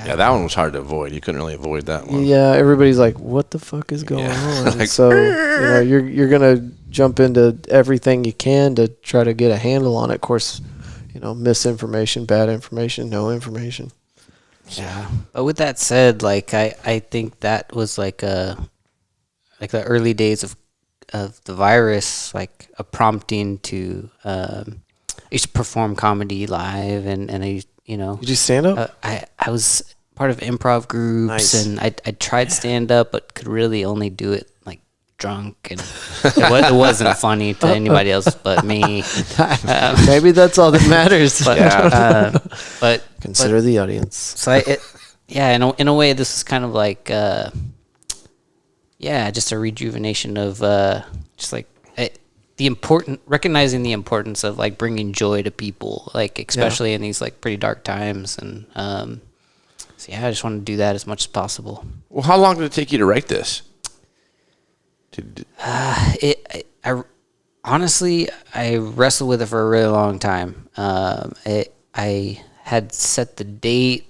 Yeah, that one was hard to avoid. You couldn't really avoid that one. Yeah, everybody's like, "What the fuck is going on?" And so you know, you're gonna jump into everything you can to try to get a handle on it. Of course, you know, misinformation, bad information, no information. Yeah. But with that said, like I think that was like the early days of the virus, like a prompting to I used to perform comedy live, and I Did you stand up? I was part of improv groups, Nice. and I tried stand up, but could really only do it like drunk, and it wasn't funny to anybody else but me. Maybe that's all that matters. But Consider the audience. so in a way, this is kind of like just a rejuvenation of just like recognizing the importance of like bringing joy to people, like especially in these like pretty dark times, and so I just want to do that as much as possible. Well, how long did it take you to write this? Honestly, I wrestled with it for a really long time. I had set the date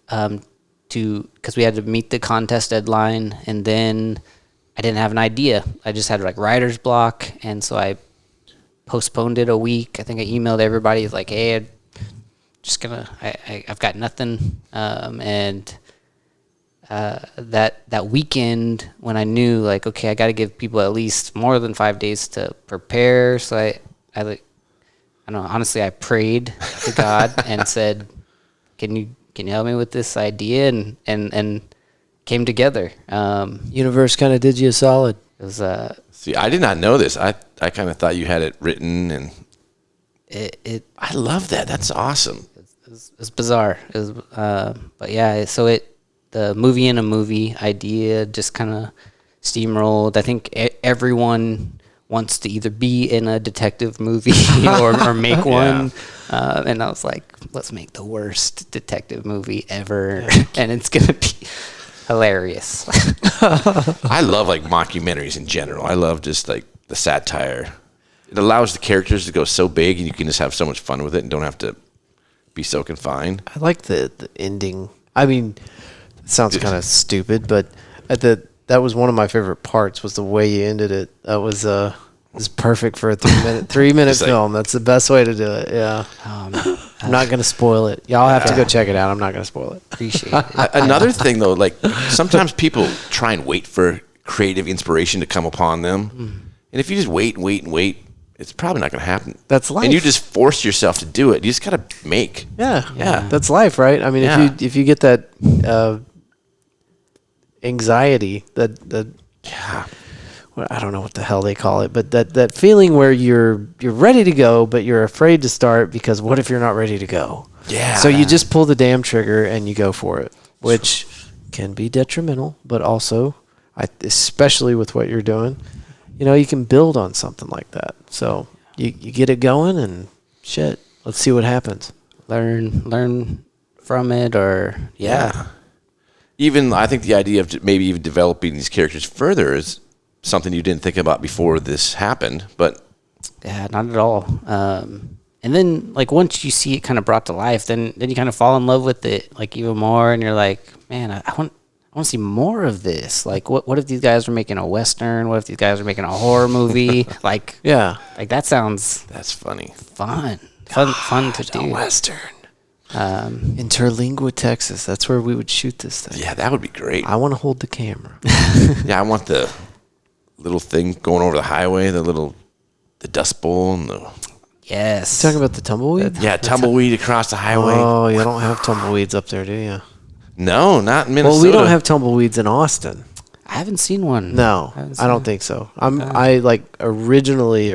because we had to meet the contest deadline, and then I didn't have an idea. I just had like writer's block, and so I postponed it a week. I think I emailed everybody like, "Hey, I've got nothing," and that weekend when I knew like, okay, I got to give people at least more than 5 days to prepare. So I don't know. Honestly, I prayed to God and said, "Can you help me with this idea?" And came together. Universe kind of did you a solid. It was See, I did not know this. I kind of thought you had it written, and I love that. That's awesome. It's bizarre. It was, but yeah. So the movie in a movie idea just kind of steamrolled. I think everyone wants to either be in a detective movie or make one. And I was like, let's make the worst detective movie ever, and it's gonna be hilarious. I love like mockumentaries in general. I love just like the satire. It allows the characters to go so big, and you can just have so much fun with it, and don't have to be so confined. I like the ending. I mean, it sounds kind of stupid, but that was one of my favorite parts. Was the way you ended it. That was perfect for a 3-minute like, film. That's the best way to do it. Yeah. I'm not gonna spoil it. Y'all have to go check it out. I'm not gonna spoil it. Appreciate it. Another thing though, like sometimes people try and wait for creative inspiration to come upon them, and if you just wait, it's probably not going to happen. That's life. And you just force yourself to do it. You just got to make. Yeah. That's life, right? I mean, if you get that anxiety, that well, I don't know what the hell they call it, but that feeling where you're ready to go, but you're afraid to start because what if you're not ready to go? Yeah. So you just pull the damn trigger and you go for it, which can be detrimental, but also, especially with what you're doing, you can build on something like that. So you get it going and shit. Let's see what happens. Learn from it, or Even I think the idea of maybe even developing these characters further is something you didn't think about before this happened, but not at all. And then like once you see it kind of brought to life, then you kind of fall in love with it like even more, and you're like, man, I want to see more of this. Like, what if these guys were making a Western? What if these guys were making a horror movie? Like, like that sounds that's funny. Fun to do. Western. Interlingua, Texas. That's where we would shoot this thing. Yeah, that would be great. I want to hold the camera. Yeah, I want the little thing going over the highway, the dust bowl, and Yes. You talking about the tumbleweed? tumbleweed across the highway. Oh, you don't have tumbleweeds up there, do you? No, not in Minnesota. Well, we don't have tumbleweeds in Austin. I haven't seen one. No, I don't think so. I like originally.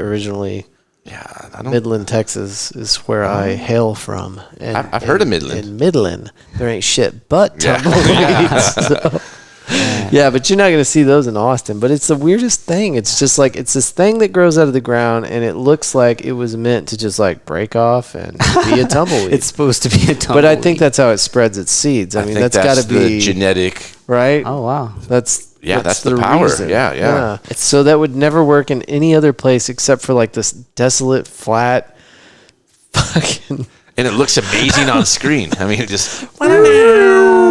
Yeah, I don't. Midland, Texas is where I hail from. And I've heard of Midland. In Midland, there ain't shit but tumbleweeds. So. Yeah, but you're not going to see those in Austin. But it's the weirdest thing. It's just like it's this thing that grows out of the ground, and it looks like it was meant to just like break off and be a tumbleweed. It's supposed to be a tumbleweed. But I think that's how it spreads its seeds. I mean, think that's got to be the genetic, right? Oh wow, that's the power. reason. Yeah. So that would never work in any other place except for like this desolate, flat, fucking. And it looks amazing on screen. I mean, it just.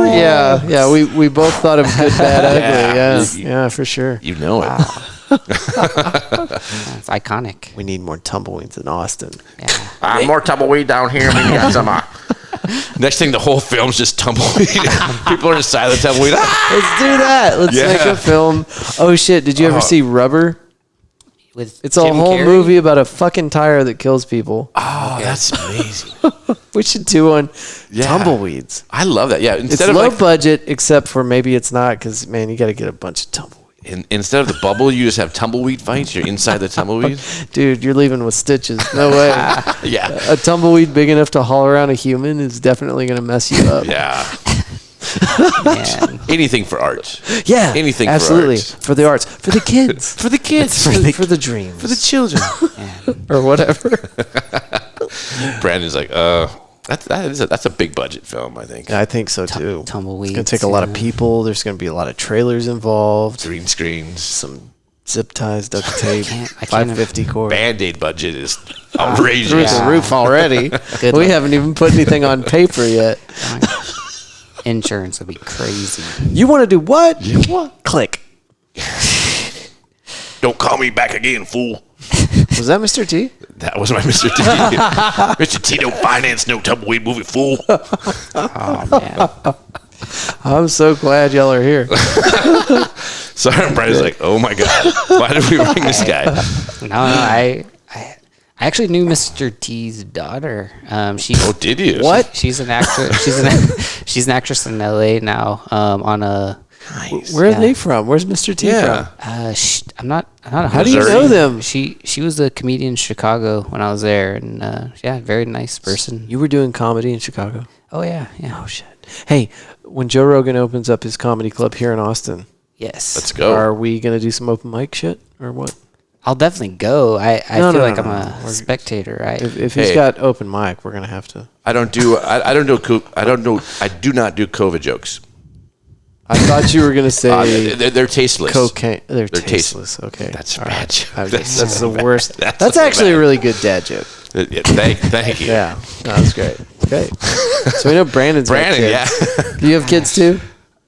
Yeah. We both thought of good, bad, ugly. Yeah, for sure. You know it. It's iconic. We need more tumbleweeds in Austin. Yeah. More tumbleweed down here. We got some. Next thing, the whole film's just tumbleweed. People are inside the tumbleweed. Let's do that. Let's make a film. Oh shit! Did you ever see Rubber? It's a whole movie about a fucking tire that kills people. Oh, that's amazing. We should do one. Tumbleweeds. I love that. Yeah, It's low budget, except for maybe it's not because man, you got to get a bunch of tumbleweed. Instead of the bubble, you just have tumbleweed fights. You're inside the tumbleweed. Dude, you're leaving with stitches. No way. Yeah. A tumbleweed big enough to haul around a human is definitely going to mess you up. Yeah. Anything for art. Yeah. Anything absolutely. for art. For the arts. For the kids. For the kids. For the dreams. For the children. Or whatever. Brandon's like, that's a big budget film, I think. I think so too. Tumbleweeds. It's going to take a lot of people. There's going to be a lot of trailers involved. Green screens. Some Zip ties, duct tape, I can't 550 cord. Band-Aid budget is outrageous. Through the roof already. We haven't even put anything on paper yet. Insurance would be crazy. You want to do what? Click. Don't call me back again, fool. Was that Mr. T? That was my Mr. T. Mr. T don't finance no tumbleweed movie, fool. Oh, man. I'm so glad y'all are here. Sorry, Brian's like, oh my God, why did we bring this guy? No, I actually knew Mr. T's daughter. Oh, did you? What? She's an actress. She's an actress in LA now. On a. Nice. Where are they from? Where's Mr. T from? I'm not. How do you know them? She was a comedian in Chicago when I was there, and yeah, very nice person. You were doing comedy in Chicago? Oh yeah. Oh shit. Hey, when Joe Rogan opens up his comedy club here in Austin, Yes. Let's go. are we gonna do some open mic shit or what? I'll definitely go. I No, feel no, like no, I'm no. a spectator, right? If he's got open mic, we're gonna have to. I do not do COVID jokes. I thought you were gonna say They're tasteless. cocaine. They're tasteless. tasteless. Okay, That's a all bad right. joke. That's the worst. that's That's so actually bad. a really good dad joke. Yeah, thank you. Yeah, no, that's great. Great. So we know Brandon's got Brandon, kids. yeah. Do you have kids too?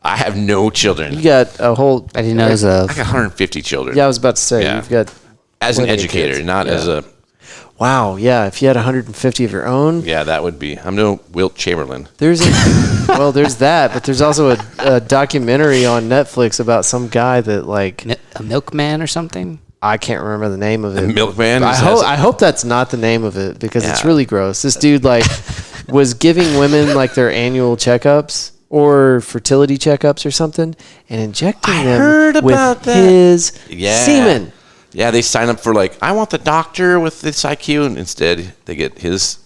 I have no children. You got a whole. I didn't know it was I got 150 children. Yeah, I was about to say Yeah. you've got. As an plenty of educator, kids. not Yeah. as a. Wow, yeah. If you had 150 of your own, Yeah, that would be. I'm no Wilt Chamberlain. there's well, there's that, but there's also a documentary on Netflix about some guy that like a milkman or something. I can't remember the name of it. Milkman. I hope that's not the name of it because it's Yeah. really gross. This dude like was giving women like their annual checkups or fertility checkups or something and injecting heard them with about that. his Yeah. semen. Yeah, they sign up for like, I want the doctor with this IQ, and instead they get his.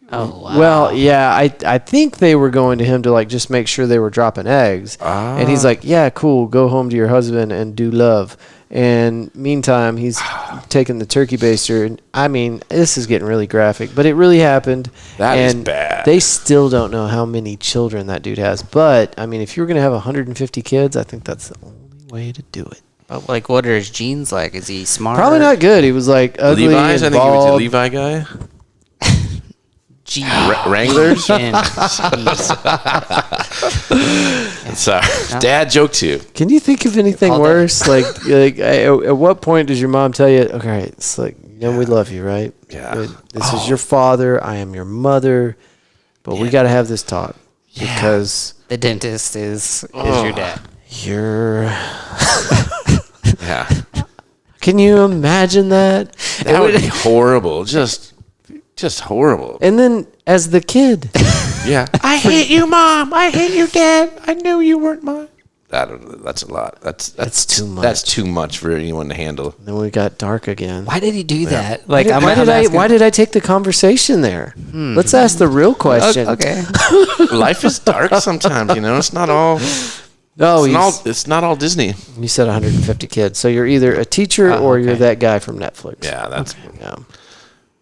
Oh wow. Well, yeah, I think they were going to him to like just make sure they were dropping eggs. And he's like, yeah, cool, go home to your husband and do love. And meantime, he's taking the turkey baster. And I mean, this is getting really graphic, but it really happened. That is and bad. They still don't know how many children that dude has. But I mean, if you were going to have 150 kids, I think that's the only way to do it. But, like, what are his genes like? Is he smart? Probably not good. He was like ugly Levi's? I and think he was a bald. Levi guy. Gee. Wranglers? And- Sorry. Dad joke too. Can you think of anything All that. worse? At what point does your mom tell you, okay, it's like, you know, we love you, right? Yeah. This is your father. I am your mother. But we got to have this talk because the dentist is your dad. you're. Yeah. Can you imagine that? That would be horrible. Just horrible. And then as the kid, Yeah. I hate you, Mom. I hate you, Dad. I knew you weren't mine. That's a lot. That's too much. That's too much for anyone to handle. then we got dark again. Why did he do that? Why Like, did, why did I take the conversation there? Let's ask the real question. Okay. Life is dark sometimes, you know. It's not all. Oh, It's not all Disney. you said 150 kids. So you're either a teacher or you're okay. that guy from Netflix. Yeah, that's. Yeah.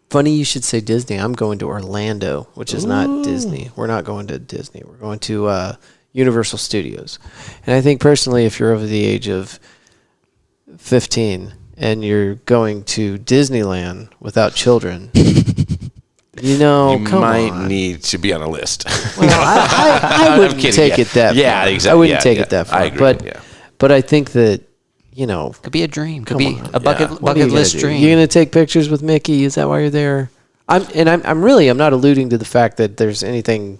Funny you should say Disney. I'm going to Orlando, which is not Disney. We're not going to Disney. We're going to Universal Studios. And I think personally, if you're over the age of 15 and you're going to Disneyland without children, you know, You come might on. need to be on a list. Well, I I'm wouldn't kidding, take yeah. it that Yeah, far. exactly. I wouldn't Yeah, take yeah. it that far. I agree, But, yeah. but I think that, you know, Could be a dream. Could Come be on. a bucket Yeah. what are you bucket gonna list do? dream. You gonna take pictures with Mickey? Is that why you're there? I'm not alluding to the fact that there's anything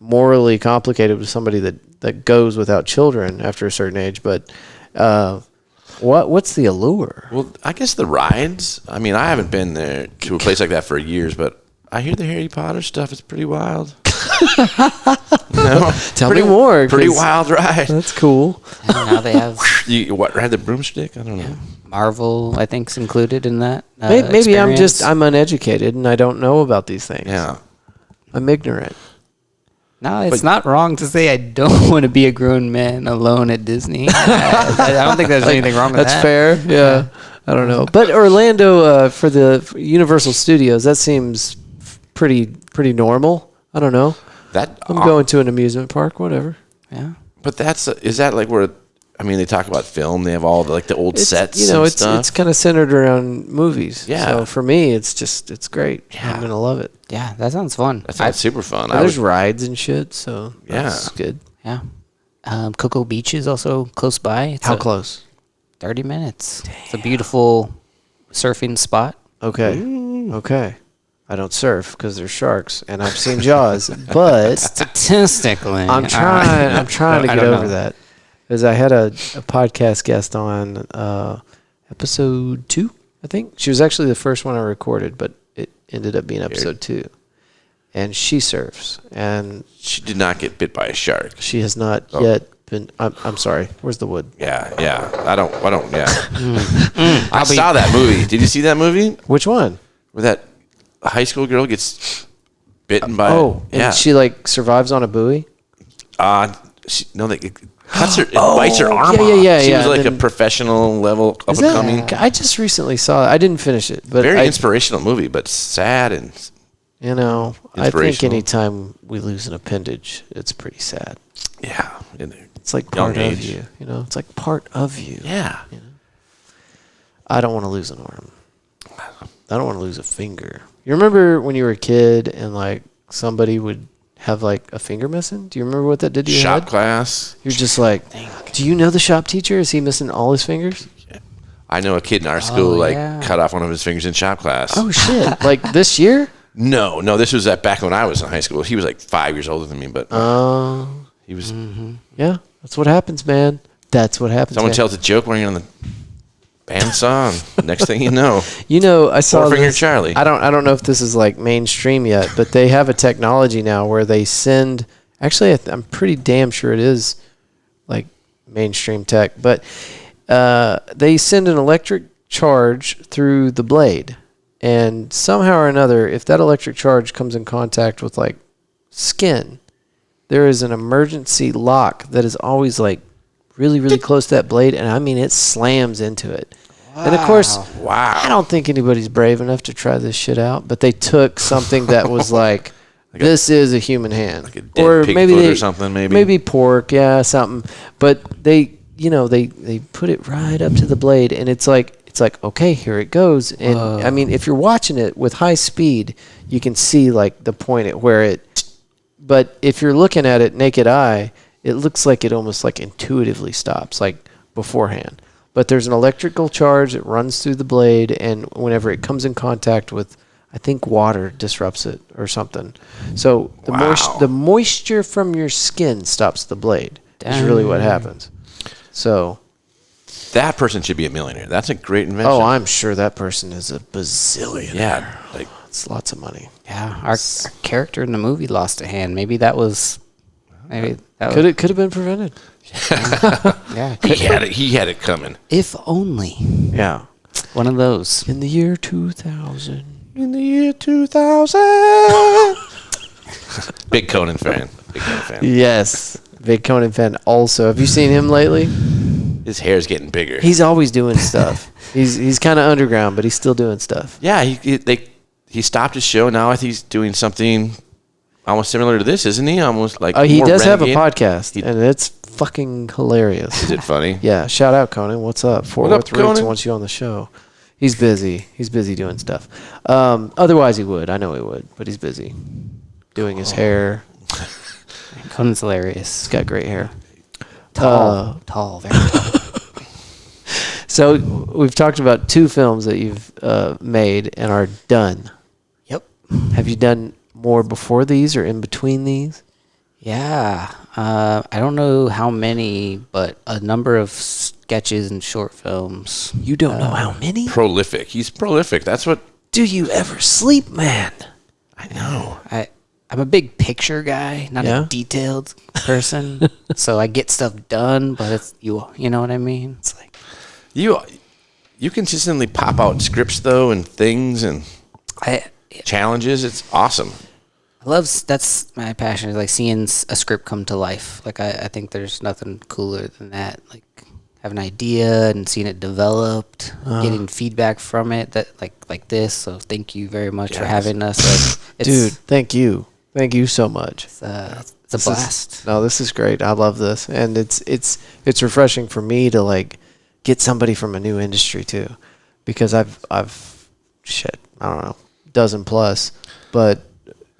morally complicated with somebody that goes without children after a certain age, but what's the allure? Well, I guess the rides. I mean, I haven't been there to a place like that for years, but I hear the Harry Potter stuff is pretty wild. No, Tell me more. Pretty 'cause wild ride. That's cool. And now they have You ride the broomstick? I don't know. Marvel, I think, is included in that. Maybe experience. I'm uneducated and I don't know about these things. Yeah. I'm ignorant. No, it's not wrong to say I don't want to be a grown man alone at Disney. I don't think there's anything wrong with That's that. fair. Yeah. I don't know. But Orlando for the Universal Studios, that seems pretty normal. I don't know. That I'm going to an amusement park, whatever. Yeah. But is that like where I mean, they talk about film. They have all the old sets. It's kind of centered around movies. Yeah. So for me, it's great. Yeah. I'm gonna love it. Yeah, that sounds fun. That sounds super fun. And there's rides and shit. So Yeah. that's good. Yeah. Cocoa Beach is also close by. It's How close? 30 minutes. It's a beautiful surfing spot. Okay. Okay. I don't surf because there's sharks, and I've seen Jaws, but Statistically, I'm trying to I get don't over know. that. Because I had a podcast guest on episode 2, I think. She was actually the first one I recorded, but it ended up being episode 2. And she surfs, and She did not get bit by a shark. she has not yet been. I'm sorry. Where's the wood? Yeah. I don't. Yeah. I saw that movie. Did you see that movie Which one? where that high school girl gets bitten by? And she survives on a buoy. It cuts her. It bites her arm yeah, off. yeah, She yeah, was like then- a professional level up Is and that- coming. I just recently saw it. I didn't finish it, but Very inspirational movie, but sad and I think inspirational. anytime we lose an appendage, it's pretty sad. yeah. It's like Young part of age. you. It's like part of you. Yeah. I don't want to lose an arm. I don't want to lose a finger. You remember when you were a kid and somebody would have a finger missing? Do you remember what that did to your Shop head? class. You're just do you know the shop teacher? Is he missing all his fingers? I know a kid in our school yeah. cut off one of his fingers in shop class. Oh shit! This year? No, this was back when I was in high school. He was 5 years older than me, but he was. Yeah, that's what happens, man. That's what happens. Someone man. tells a joke when you're on the bandsaw, and next thing you know, I saw Four-Finger this. Charlie. I don't know if this is mainstream yet, but they have a technology now where they send. Actually, I'm pretty damn sure it is mainstream tech, but they send an electric charge through the blade, and somehow or another, if that electric charge comes in contact with skin, there is an emergency lock that is always really, really close to that blade, and I mean it slams into it. And of course, I don't think anybody's brave enough to try this shit out, but they took something that was this is a human hand, a dead pig foot or something, maybe pork, yeah, something. But they put it right up to the blade, and it's okay, here it goes. And I mean, if you're watching it with high speed, you can see the point at where it. But if you're looking at it naked eye, it looks like it almost intuitively stops beforehand. But there's an electrical charge that runs through the blade, and whenever it comes in contact with, I think water disrupts it or something. So the moisture from your skin stops the blade. Is really what happens. So that person should be a millionaire. That's a great invention. oh, I'm sure that person is a bazillionaire. yeah, It's lots of money. Yeah, our character in the movie lost a hand. Maybe that was. Could Could have been prevented. Yeah. he had it coming. If only Yeah. one of those. In the year 2000. In the year 2000. Big Conan fan. Yes. Big Conan fan also. Have you seen him lately? His hair's getting bigger. He's always doing stuff. He's kind of underground, but he's still doing stuff. Yeah, he stopped his show. Now I think he's doing something almost similar to this, isn't he? Almost He more does have a renegade. podcast, and it's fucking hilarious. Is it funny? Yeah, shout out Conan. What's up? Fort What up, Worth Roots Conan? wants you on the show. He's busy. He's busy doing stuff. Otherwise, he would. I know he would, but he's busy doing his hair. Conan's hilarious. He's got great hair. Tall, very tall. So we've talked about 2 films that you've made and are done. Yep. Have you done more before these or in between these? Yeah. I don't know how many, but a number of sketches and short films. You don't know how many? Prolific. He's prolific. That's what. Do you ever sleep, man? I know. I'm a big picture guy, not Yeah? a detailed person. So I get stuff done, but it's you know what I mean? It's You consistently pop out scripts though and things and I challenges. It's awesome. that's my passion, is seeing a script come to life. I think there's nothing cooler than that. Have an idea and seeing it developed, getting feedback from it that like this. So thank you very much for Yes. having us. Dude, thank you. Thank you so much. It's It's a blast. No, this is great. I love this, and it's refreshing for me to like get somebody from a new industry too, because I've shit, I don't know, dozen plus, but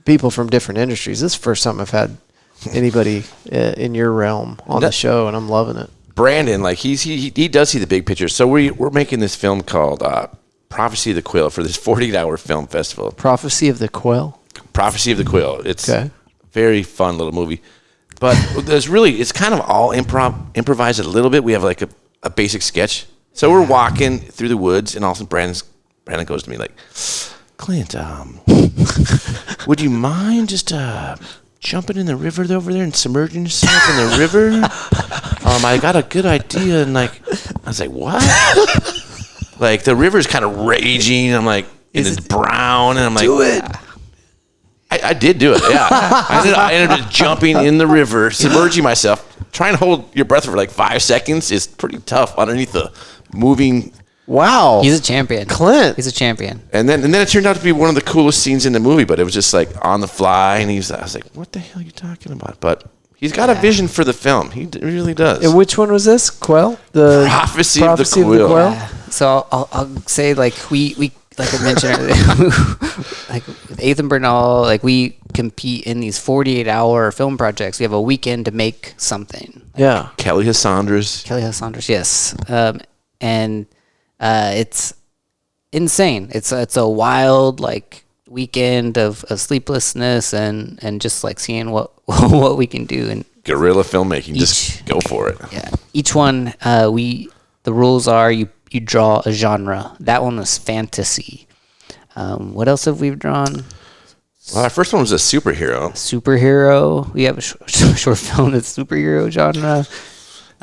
people from different industries. This is the first time I've had anybody in your realm on the show, and I'm loving it. Brandon, like he does see the big picture. So we're making this film called Prophecy of the Quill for this 48-hour film festival. Prophecy of the Quill. Prophecy of the Quill. It's okay. Very fun little movie, but it's kind of all improvised a little bit. We have like a basic sketch. So we're walking through the woods, and all of a sudden Brandon goes to me like, Clint, would you mind just jumping in the river over there and submerging yourself in the river? I got a good idea. And like, I was like, what? Like the river's kind of raging. And I'm like, it's brown. And I'm like, do it. I did do it. Yeah. I ended up jumping in the river, submerging myself. Trying to hold your breath for like 5 seconds is pretty tough underneath the moving. Wow. He's a champion. Clint. He's a champion. And then it turned out to be one of the coolest scenes in the movie, but it was just like on the fly, and I was like, what the hell are you talking about? But he's got a vision for the film. He really does. And which one was this? Quill? The Prophecy of the Quill. Yeah. So I'll say like we like I mentioned earlier, like with Ethan Bernal, like we compete in these 48-hour film projects. We have a weekend to make something. Yeah. Kelly Saunders, yes. And it's insane. It's a wild like weekend of sleeplessness and just like seeing what we can do and guerrilla filmmaking. Just go for it. Yeah. Each one the rules are you draw a genre. That one was fantasy. What else have we drawn? Well, our first one was a superhero. We have a short film that's superhero genre.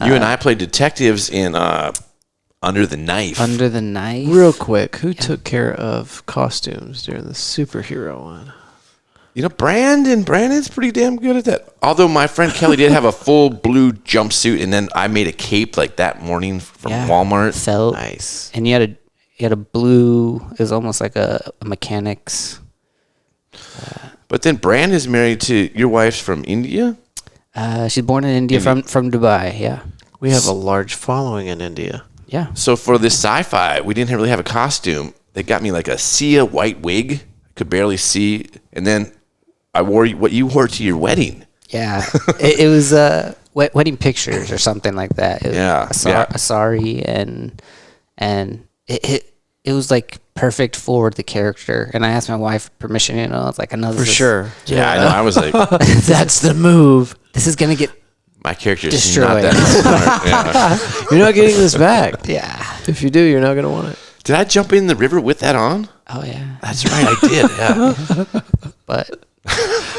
You and I played detectives in Under the Knife. Under the Knife. Real quick, who took care of costumes during the superhero one? You know, Brandon's pretty damn good at that. Although my friend Kelly did have a full blue jumpsuit, and then I made a cape like that morning from Walmart. Felt nice. And you had a blue. It was almost like a mechanic's. But then Brandon's married to your wife's from India. She's born in India from Dubai. Yeah. We have a large following in India. Yeah. So for this sci-fi, we didn't really have a costume. They got me like a Sia white wig. I could barely see, and then I wore what you wore to your wedding. Yeah, it was wedding pictures or something like that. A sari, and it was like perfect for the character. And I asked my wife permission. You know, it's like another for sure. Yeah, I know. I was like, that's the move. This is gonna get my character's destroyed. not that smart. You're not getting this back. Yeah. If you do, you're not gonna want it. Did I jump in the river with that on? Oh yeah. That's right, I did. Yeah. But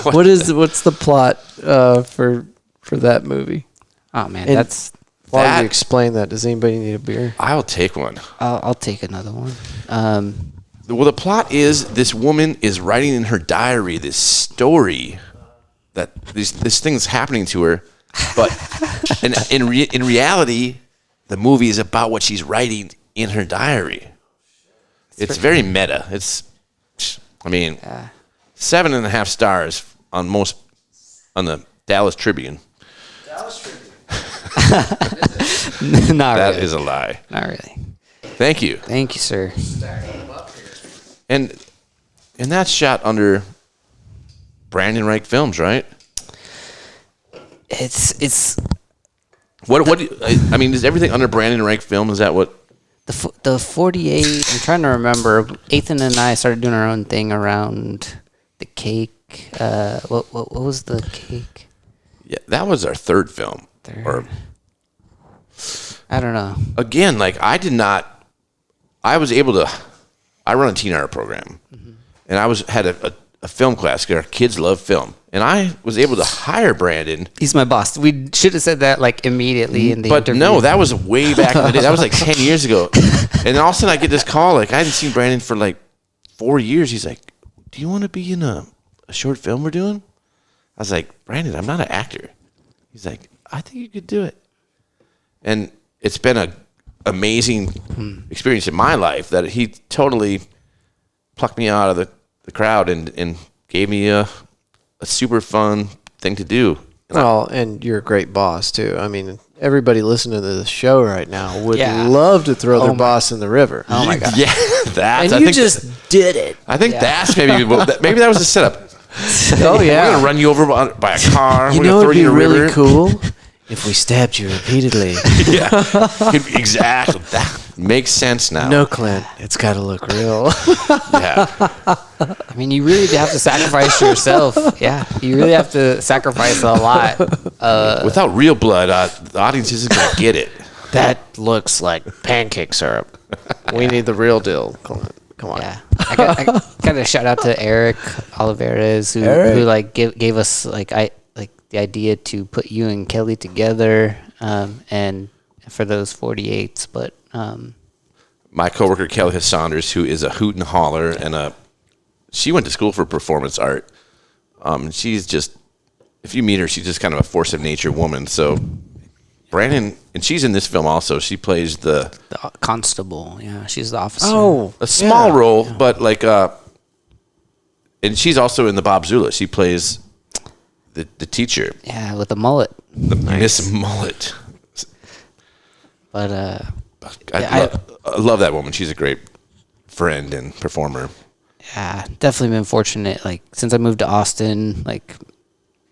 what's the plot for that movie? oh man, And that's. While you explain that, does anybody need a beer? I'll take one. I'll take another one. Well, the plot is this woman is writing in her diary this story that this thing's happening to her, but in reality, the movie is about what she's writing in her diary. It's very meta. It's, I mean, 7.5 stars on the Dallas Tribune. Not That really. is a lie. Not really. Thank you. Thank you, sir. And that's shot under Brandon Reich Films, right? It's What I mean, is everything under Brandon Reich Film? Is that what? the 48. I'm trying to remember. Ethan and I started doing our own thing around the cake. What was the cake? Yeah, that was our third film. Or I don't know. again, like I run a teen art program, and I had a film class. Our kids love film, and I was able to hire Brandon. He's my boss. We should have said that like immediately in the But interview. no, that was way back in the day. That was like 10 years ago. And then all of a sudden I get this call. Like I hadn't seen Brandon for like 4 years. He's like, do you want to be in a short film we're doing? I was like, Brandon, I'm not an actor. He's like, I think you could do it. And it's been an amazing experience in my life that he totally plucked me out of the crowd and gave me a super fun thing to do. Well, and you're a great boss too. I mean, everybody listening to this show right now would Yeah. love to throw their boss in the river. Oh my god! Yeah, that's. And you just did it. I think that's maybe that was a setup. Oh yeah. We're gonna run you over by a car. You We're know, gonna throw it'd be you in a really river. cool if we stabbed you repeatedly. Yeah, exactly. That makes sense now. No, Clint, it's got to look real. Yeah, I mean, you really have to sacrifice yourself. Yeah, you really have to sacrifice a lot. without real blood, the audience isn't gonna get it. That looks like pancake syrup. We need the real deal, Clint. Come on. Yeah, I got a shout out to Eric Olivares who like gave us like the idea to put you and Kelly together, and for those 48s. But My coworker Kelly Saunders, who is a hoot and holler, and she went to school for performance art. She's just, if you meet her, she's just kind of a force of nature woman. So Brandon, and she's in this film also. She plays the constable. Yeah, she's the officer. Oh, a small role, but like, and she's also in the Bob Zula. She plays the teacher, Yeah, with the mullet. Miss Mullet. But I love that woman. She's a great friend and performer. yeah, definitely been fortunate. Like since I moved to Austin, like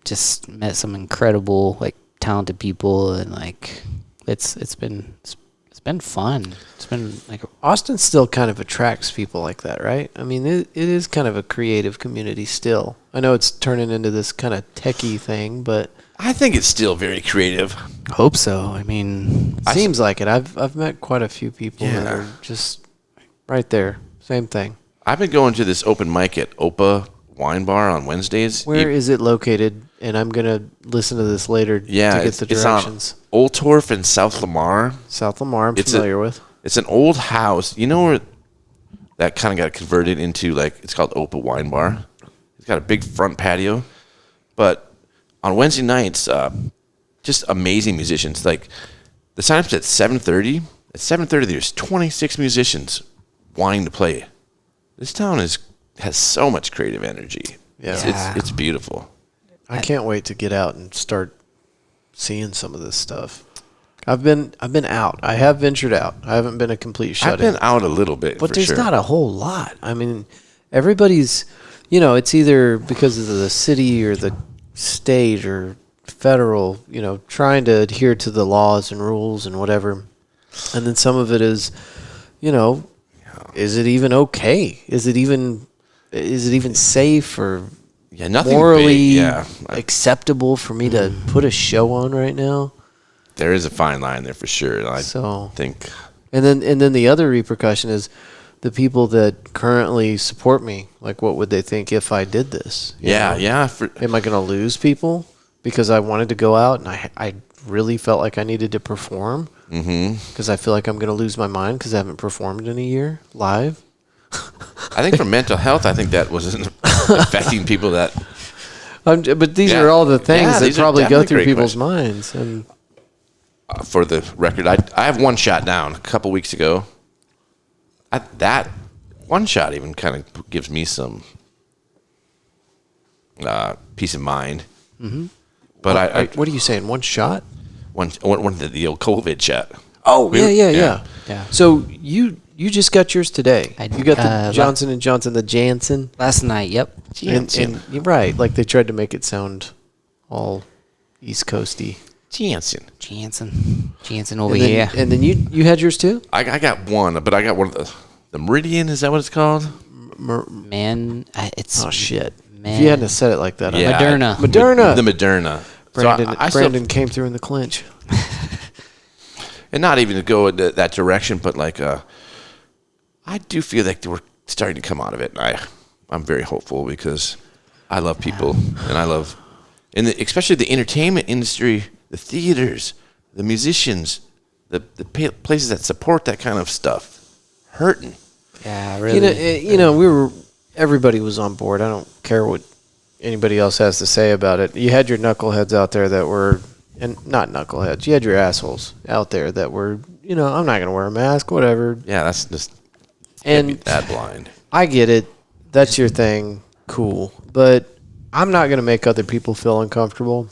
just met some incredible, like talented people, and like it's been fun. It's been like Austin still kind of attracts people like that, right? I mean, it is kind of a creative community still. I know it's turning into this kind of techie thing, but I think it's still very creative. hope so. I mean, seems like it. I've met quite a few people that Yeah. are just right there. Same thing. I've been going to this open mic at Opa Wine Bar on Wednesdays. Where is it located? And I'm gonna listen to this later Yeah, to get the it's on directions. Old Torf in South Lamar. South Lamar, I'm It's familiar with. It's an old house. You know where that kind of got converted into, like, it's called Opa Wine Bar. It's got a big front patio. But on Wednesday nights, just amazing musicians. Like, the sign-up's at 7:30. At 7:30, there's 26 musicians wanting to play. This town has so much creative energy. Yeah. It's beautiful. I can't wait to get out and start seeing some of this stuff. I've been out. I have ventured out. I haven't been a complete I've shut-in. been out a little bit, But for there's sure. not a whole lot. I mean, everybody's, it's either because of the city or the state or federal, trying to adhere to the laws and rules and whatever. And then some of it is, is it even okay? Is it even safe or nothing morally big. Yeah, acceptable for me to put a show on right now? there is a fine line there for sure. I So think. And then the other repercussion is the people that currently support me. Like, what would they think if I did this? You know? Yeah. Am I going to lose people because I wanted to go out and I really felt like I needed to perform? Because I feel like I'm going to lose my mind because I haven't performed in a year live. I think for mental health, I think that wasn't affecting people that. But these Yeah. are all the things Yeah, that these are probably go definitely through great people's questions. minds. And For the record, I have one shot down a couple weeks ago. That one shot even kind of gives me some peace of mind. Mm-hmm. But what are you saying? One shot? one the old COVID shot. Oh, yeah. Yeah. So you just got yours today. I- You got the la- Johnson & Johnson, the Janssen. last night, yep. And you're right. Like, they tried to make it sound all East Coasty. Jansen. Jansen over And then, here. and then you had yours too? I got one, but I got one of the Meridian. Is that what it's called? Man, it's Oh, shit. Man. If you hadn't have said it like that. Yeah. Moderna. Moderna. The Moderna. Brandon, So I still- Brandon came through in the clinch. and not even to go in that direction, but like I do feel like we're starting to come out of it. And I'm very hopeful because I love people and I love, especially the entertainment industry, the theaters, the musicians, the places that support that kind of stuff, hurting. Yeah, really. Everybody was on board. I don't care what anybody else has to say about it. You had your knuckleheads out there that were, and not knuckleheads, you had your assholes out there that were, I'm not going to wear a mask, whatever. Yeah, that's just And can't be that blind. I get it. That's your thing. Cool. But I'm not going to make other people feel uncomfortable.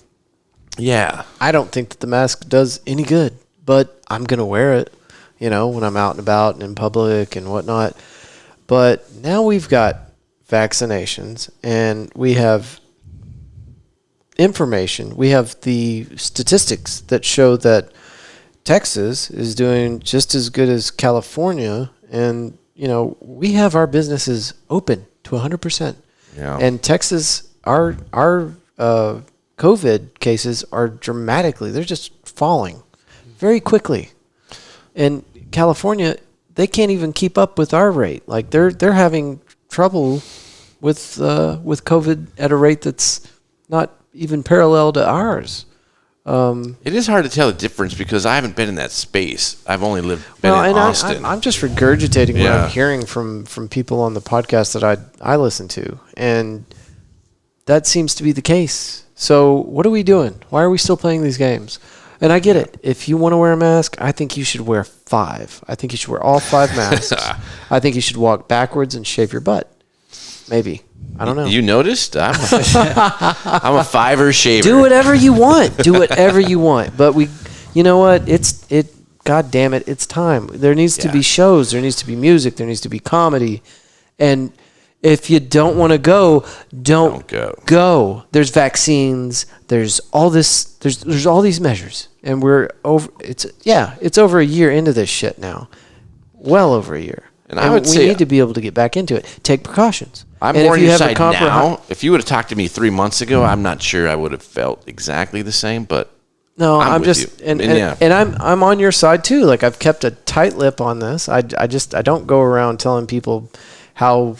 Yeah. I don't think that the mask does any good, but I'm going to wear it, when I'm out and about and in public and whatnot. But now we've got vaccinations and we have information. We have the statistics that show that Texas is doing just as good as California. And, we have our businesses open to 100%. Yeah. And Texas, our COVID cases are they're just falling very quickly. And California, they can't even keep up with our rate. Like they're having trouble with COVID at a rate that's not even parallel to ours. It is hard to tell the difference because I haven't been in that space. I've only been in Austin. I'm just regurgitating what I'm hearing from people on the podcast that I listen to, and that seems to be the case. So what are we doing? Why are we still playing these games? And I get it. If you want to wear a mask, I think you should wear 5. I think you should wear all 5 masks. I think you should walk backwards and shave your butt. Maybe. I don't know. You noticed? I'm a 5 shaver. Do whatever you want. Do whatever you want. But you know what? God damn it. It's time. There needs to be shows. There needs to be music. There needs to be comedy. And if you don't want to go, don't go. There's vaccines. There's all this. There's all these measures. And we're over. It's over a year into this shit now. Well over a year. And I would say we need to be able to get back into it. Take precautions. I'm more on your side now. If you would have talked to me 3 months ago, I'm not sure I would have felt exactly the same. But no, I'm just and I'm on your side too. Like I've kept a tight lip on this. I don't go around telling people how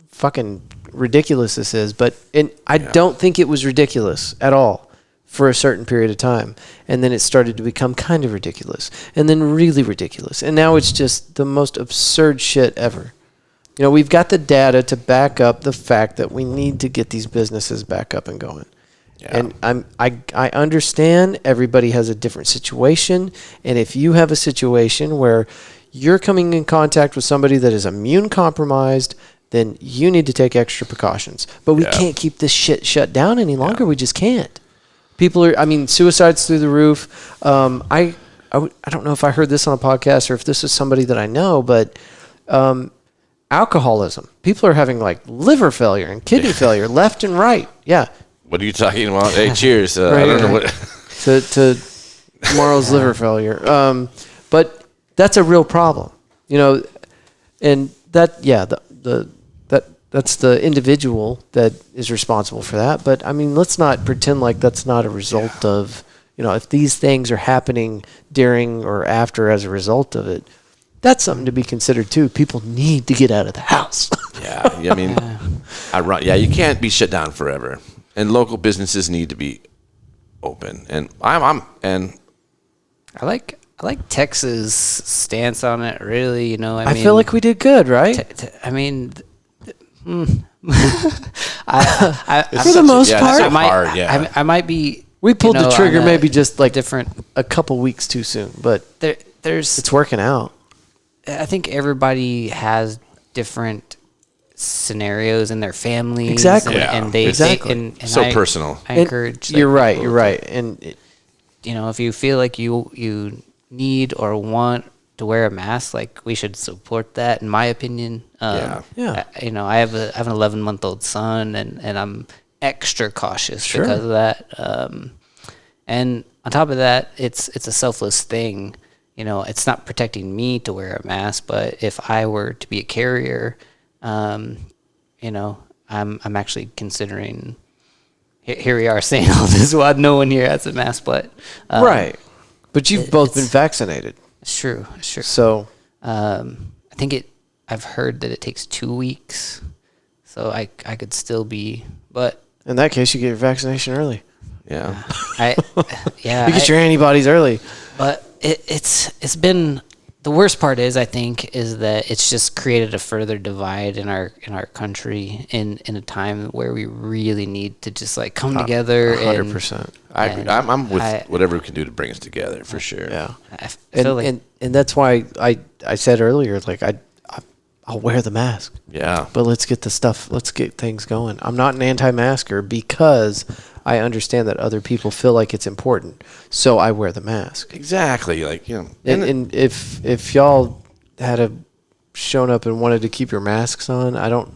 fucking ridiculous this is. But I don't think it was ridiculous at all for a certain period of time. And then it started to become kind of ridiculous. And then really ridiculous. And now it's just the most absurd shit ever. We've got the data to back up the fact that we need to get these businesses back up and going. Yeah. And I understand everybody has a different situation. And if you have a situation where you're coming in contact with somebody that is immune compromised, then you need to take extra precautions. But we can't keep this shit shut down any longer. We just can't. People are, suicide's through the roof. I don't know if I heard this on a podcast or if this is somebody that I know, but alcoholism. People are having like liver failure and kidney failure left and right. Yeah. What are you talking about? Hey, cheers. I don't know what. to tomorrow's liver failure. But that's a real problem, and that, that's the individual that is responsible for that. But let's not pretend like that's not a result of, if these things are happening during or after as a result of it, that's something to be considered too. People need to get out of the house. You can't be shut down forever, and local businesses need to be open. And I like Texas' stance on it. Really, I feel like we did good, right? For the most part, I might be. We pulled the trigger maybe just like different a couple weeks too soon, but it's working out. I think everybody has different scenarios in their families. Exactly. And personal. I encourage. You're right. And if you feel like you need or want to wear a mask, like we should support that, in my opinion. I have an 11-month-old son, and I'm extra cautious because of that. And on top of that, it's a selfless thing. It's not protecting me to wear a mask, but if I were to be a carrier, I'm actually considering. Here we are saying all this while no one here has a mask, but right. But you've both been vaccinated. It's true. So I think I've heard that it takes 2 weeks, so I could still be. But in that case, you get your vaccination early. Yeah. You get your antibodies early. But it's been, the worst part is that it's just created a further divide in our country in a time where we really need to just like come together. 100%. I agree. I'm with whatever we can do to bring us together for sure. Yeah. I feel and that's why I said earlier, like I'll wear the mask. Yeah. But let's get things going. I'm not an anti-masker because I understand that other people feel like it's important. So I wear the mask. Exactly. Like, you know. And if y'all had shown up and wanted to keep your masks on, I don't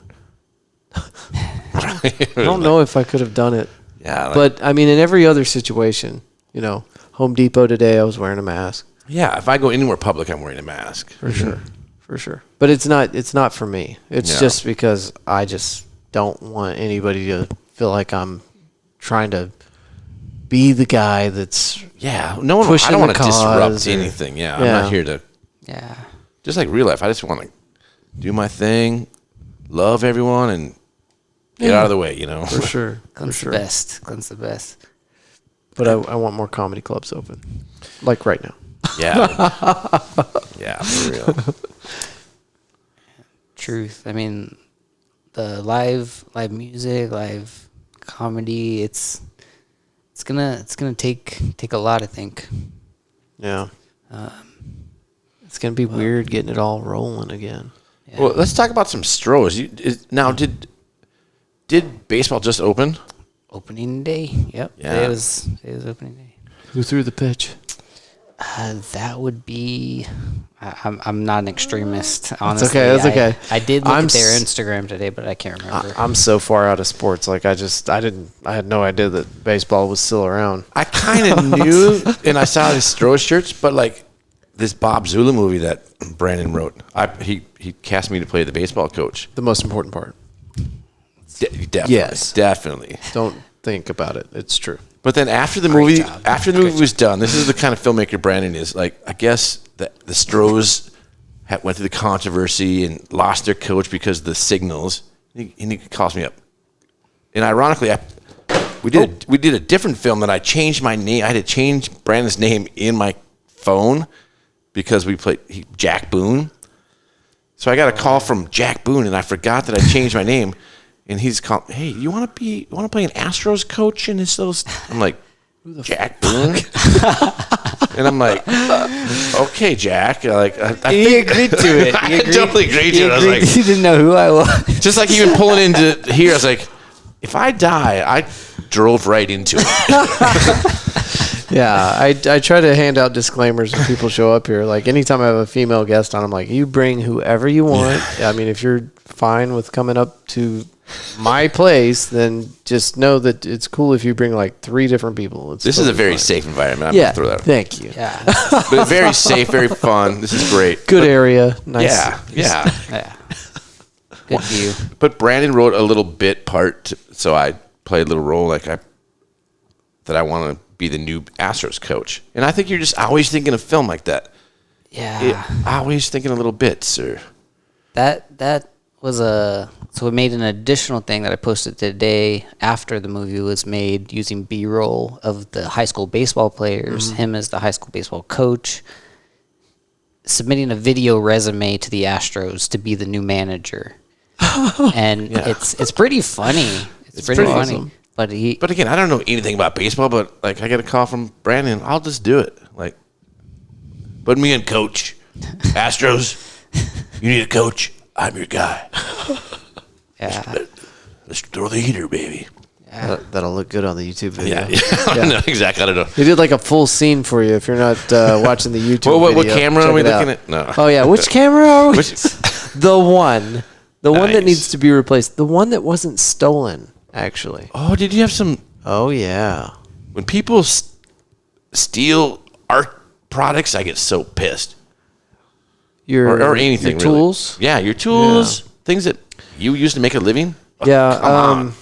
know if I could have done it. Yeah. But I mean, in every other situation, you know, Home Depot today, I was wearing a mask. Yeah. If I go anywhere public, I'm wearing a mask. For sure. For sure. But it's not for me. It's just because I just don't want anybody to feel like I'm trying to be the guy that's I don't want to disrupt anything. I'm not here to. Yeah. Just like real life, I just want to do my thing, love everyone, and get out of the way. You know. For sure. Clint's the best. Clint's the best. But I want more comedy clubs open, like right now. Yeah. Yeah, for real. Truth. I mean, the live music, live comedy. It's gonna take a lot, I think. Yeah. It's gonna be weird getting it all rolling again. Yeah. Well, let's talk about some Stros. Did baseball just open? Opening day. Yep. Yeah. Today was opening day. Who threw the pitch? That would be. I'm not an extremist. Honestly, That's okay. I did look at their Instagram today, but I can't remember. I'm so far out of sports. Like I had no idea that baseball was still around. I kind of knew, and I saw his Stros shirts, but like this Bob Zula movie that Brandon wrote, he cast me to play the baseball coach. The most important part. Definitely. Yes. Definitely. Don't think about it. It's true. But then after the movie was done, this is the kind of filmmaker Brandon is. Like, I guess the Stros went through the controversy and lost their coach because of the signals. And he calls me up. And ironically, we did a different film that I changed my name. I had to change Brandon's name in my phone because we played Jack Boone. So I got a call from Jack Boone, and I forgot that I changed my name. And he's called, hey, you want to play an Astros coach in this little? I'm like, Jack Boone, and I'm like, okay, Jack. Like, He agreed to it. I totally agreed to it. I was like, he didn't know who I was. just like even pulling into here, I was like, if I die, I drove right into it. Yeah, I try to hand out disclaimers when people show up here. Like anytime I have a female guest on, I'm like, you bring whoever you want. I mean, if you're fine with coming up to my place, then just know that it's cool if you bring like 3 different people. This is a very safe environment. I'm yeah, gonna throw that. Thank you. Yeah. But very safe, very fun. This is great. Good area. Nice. Yeah. Yeah. Good view. But Brandon wrote a little bit part, so I played a little role that I want to be the new Astros coach. And I think you're just always thinking of film like that. Yeah. Always thinking of little bits, sir. That was so we made an additional thing that I posted today after the movie was made using B-roll of the high school baseball players, him as the high school baseball coach, submitting a video resume to the Astros to be the new manager. And it's pretty funny. It's pretty funny. Awesome. But again, I don't know anything about baseball, but like I get a call from Brandon, I'll just do it. Like, put me in, coach. Astros, you need a coach. I'm your guy. yeah. Let's throw the heater, baby. Yeah. That'll look good on the YouTube video. Yeah. No, exactly. I don't know. They did like a full scene for you if you're not watching the YouTube video. What camera Check are we it out. looking at? No. Oh, yeah. Which camera are we? The one. The one that needs to be replaced. The one that wasn't stolen, actually. Oh, did you have some? Oh, yeah. When people steal art products, I get so pissed. Or anything, your tools? Really. Yeah, your tools. Yeah. Things that you use to make a living. Oh, yeah. Come on.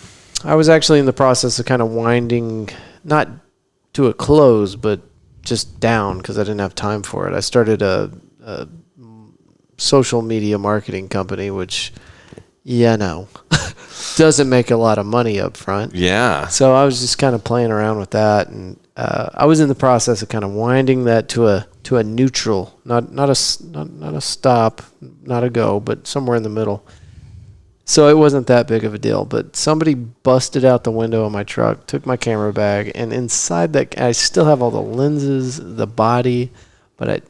I was actually in the process of kind of winding, not to a close, but just down because I didn't have time for it. I started a social media marketing company, which, doesn't make a lot of money up front. Yeah. So I was just kind of playing around with that, and I was in the process of kind of winding that to a neutral, not a stop, not a go, but somewhere in the middle. So it wasn't that big of a deal, but somebody busted out the window of my truck, took my camera bag, and inside that, I still have all the lenses, the body, but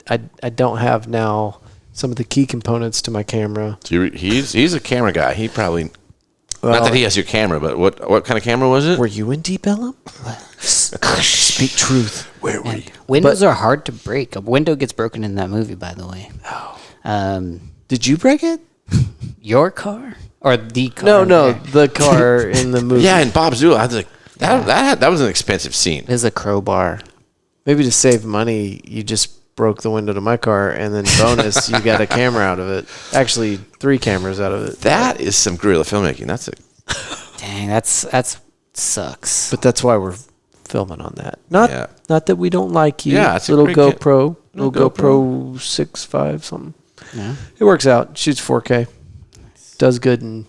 I don't have now some of the key components to my camera. So he's a camera guy. He probably not that he has your camera, but what kind of camera was it? Were you in Deep Ellum? Speak truth. Where were you? Windows are hard to break. A window gets broken in that movie, by the way. Oh. Did you break it? Your car or the car? No, the car in the movie. Yeah, and Bob Zula. I was like, that was an expensive scene. There's a crowbar. Maybe to save money, you just broke the window to my car, and then bonus, you got a camera out of it. Actually, 3 cameras out of it. That is some guerrilla filmmaking. That's a Dang, that's sucks. But that's why we're filming on that. Not that we don't like you. Yeah, it's a little great GoPro, little GoPro 6.5 something. Yeah. It works out. Shoots 4K. Does good in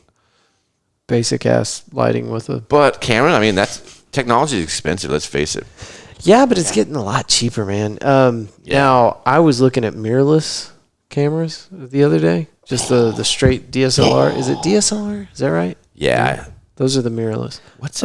basic ass lighting with a. But Cameron, I mean, that's technology is expensive. Let's face it. Yeah, but it's getting a lot cheaper, man. Now I was looking at mirrorless cameras the other day. Just the straight DSLR. Is it DSLR? Is that right? Yeah. Those are the mirrorless. What's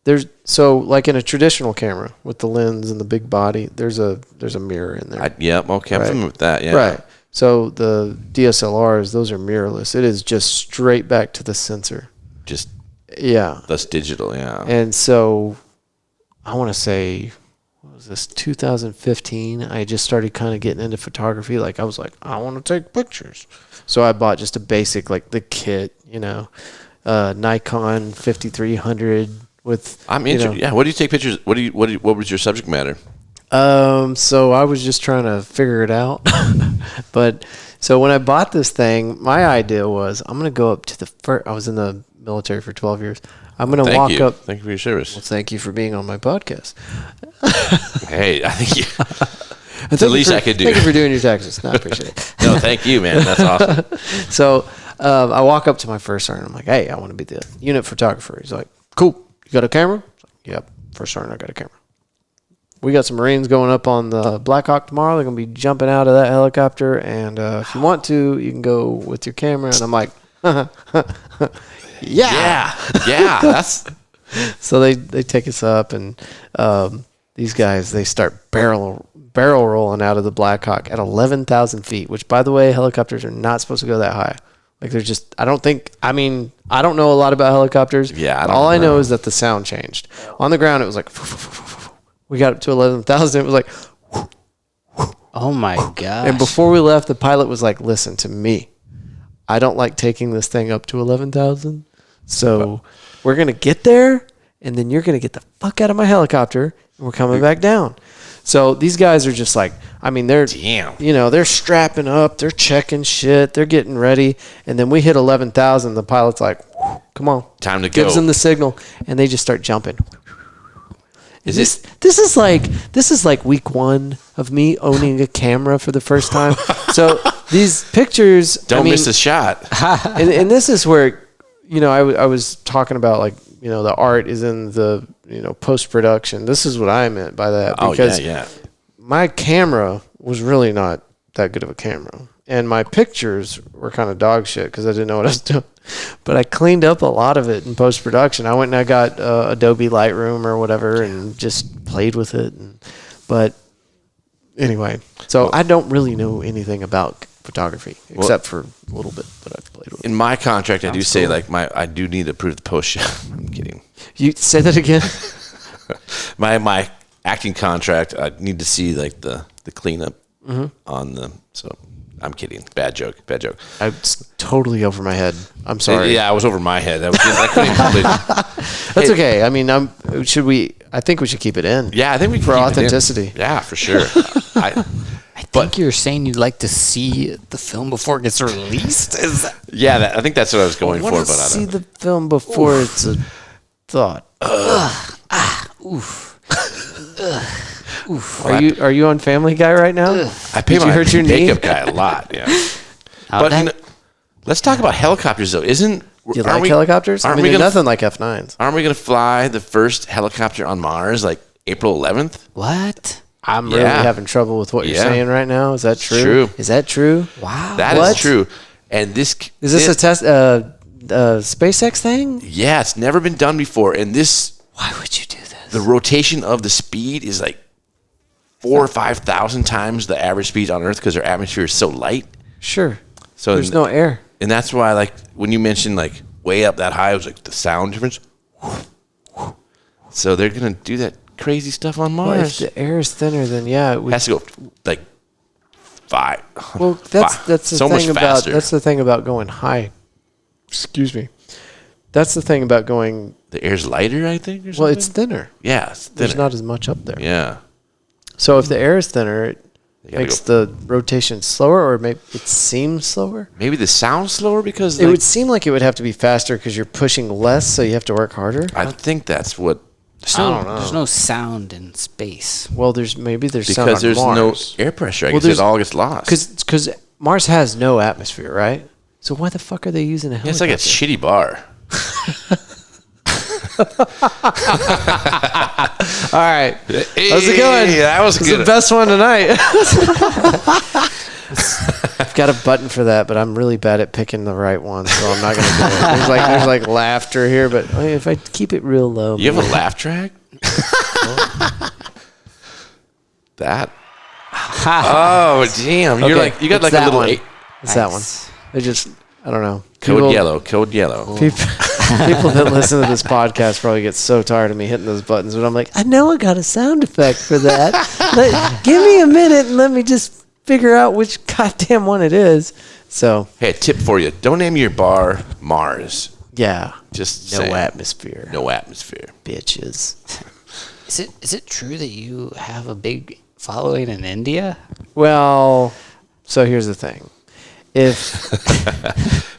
There's so like in a traditional camera with the lens and the big body, there's a mirror in there. Okay, I'm familiar with that. Yeah. Right. So the DSLRs, those are mirrorless. It is just straight back to the sensor. Just Yeah. that's digital. Yeah. And so I want to say, what was this, 2015? I just started kind of getting into photography. Like I was like, I want to take pictures. So I bought just a basic, like the kit, Nikon 5300 with. I'm interested. Yeah. What do you take pictures? What was your subject matter? So I was just trying to figure it out. But so when I bought this thing, my idea was I'm going to go up to the first. I was in the military for 12 years. I'm going to walk up. Thank you for your service. Well, thank you for being on my podcast. Hey, I think it's the least I could do. Thank you for doing your taxes. No, I appreciate it. No, thank you, man. That's awesome. So I walk up to my first sergeant. I'm like, hey, I want to be the unit photographer. He's like, cool. You got a camera? I was like, yep. First sergeant, I got a camera. We got some Marines going up on the Black Hawk tomorrow. They're going to be jumping out of that helicopter. And if you want to, you can go with your camera. And I'm like, yeah. That's So they take us up, and these guys, they start barrel rolling out of the Black Hawk at 11,000 feet, which, by the way, helicopters are not supposed to go that high. Like they're just, I don't know a lot about helicopters. Yeah, all I know is that the sound changed. On the ground, it was like, we got up to 11,000. It was like, Oh my gosh. and before we left, the pilot was like, listen to me. I don't like taking this thing up to 11,000. So we're going to get there, and then you're going to get the fuck out of my helicopter, and we're coming back down. So these guys are just like, they're, they're strapping up, they're checking shit, they're getting ready. And then we hit 11,000. The pilot's like, come on. Time to go. Gives them the signal, and they just start jumping. This is like week 1 of me owning a camera for the first time. So these pictures, don't miss a shot. and this is where, I was talking about, like, the art is in the, post-production. This is what I meant by that. Because my camera was really not that good of a camera. And my pictures were kind of dog shit because I didn't know what I was doing. But I cleaned up a lot of it in post-production. I went and I got Adobe Lightroom or whatever and just played with it. But anyway, so I don't really know anything about photography except for a little bit that I played with. In my contract, I do say I do need to approve the post shot. I'm kidding. You say that again? my acting contract, I need to see like the cleanup on the. So I'm kidding. Bad joke. It's totally over my head. I'm sorry. I was over my head. I couldn't complete. That's okay. I think we should keep it in. Yeah, I think we for authenticity. Yeah, for sure. I think you're saying you'd like to see the film before it gets released. I think that's what I was going for. I want to see the film before it's a thought. Oof. Are you on Family Guy right now? I pay my hurt your makeup guy a lot. Yeah. But let's talk about helicopters, though. Do you like helicopters? They're nothing like F9s. Aren't we going to fly the first helicopter on Mars like April 11th? What? I'm really having trouble with what you're saying right now. Is that true? It's true. Is that true? Wow. That is true. And is this a test SpaceX thing? Yeah, it's never been done before. And this. Why would you do this? The rotation of the speed is like 4,000 or 5,000 times the average speed on Earth because our atmosphere is so light. Sure. So there's no air. And that's why, like, when you mentioned, like, way up that high, it was like the sound difference. So they're going to do that crazy stuff on Mars. Well, if the air is thinner, then yeah, It has to go, like, 5. Well, that's the so thing much about faster. that's the thing about going high. Excuse me. That's the thing about going. The air's lighter, I think, or something? Well, it's thinner. Yeah, it's thinner. There's not as much up there. Yeah. So if the air is thinner, it gotta makes the rotation slower, or maybe it seems slower. Maybe the sound's slower because... It would seem like it would have to be faster because you're pushing less, so you have to work harder. I think that's what... There's no sound in space. Well, there's sound on because there's Mars. no air pressure. I guess it all gets lost. Because Mars has no atmosphere, right? So why the fuck are they using a helicopter? It's like a shitty bar. All right. How's it going? That was It's good. the best one tonight. I've got a button for that, but I'm really bad at picking the right one, so I'm not going to do it. There's like laughter here, but if I keep it real low. You have a laugh track? That. Oh, damn. You're Okay, like, you got it's like a that little... one. It's that one. Nice. They just, I don't know. Code yellow. People that listen to this podcast probably get so tired of me hitting those buttons, but I'm like, I know I got a sound effect for that. Give me a minute and let me just figure out which goddamn one it is. So, Hey, a tip for you. Don't name your bar Mars. yeah. Just No saying. atmosphere. No atmosphere. Bitches. Is it true that you have a big following in India? Well, so here's the thing. If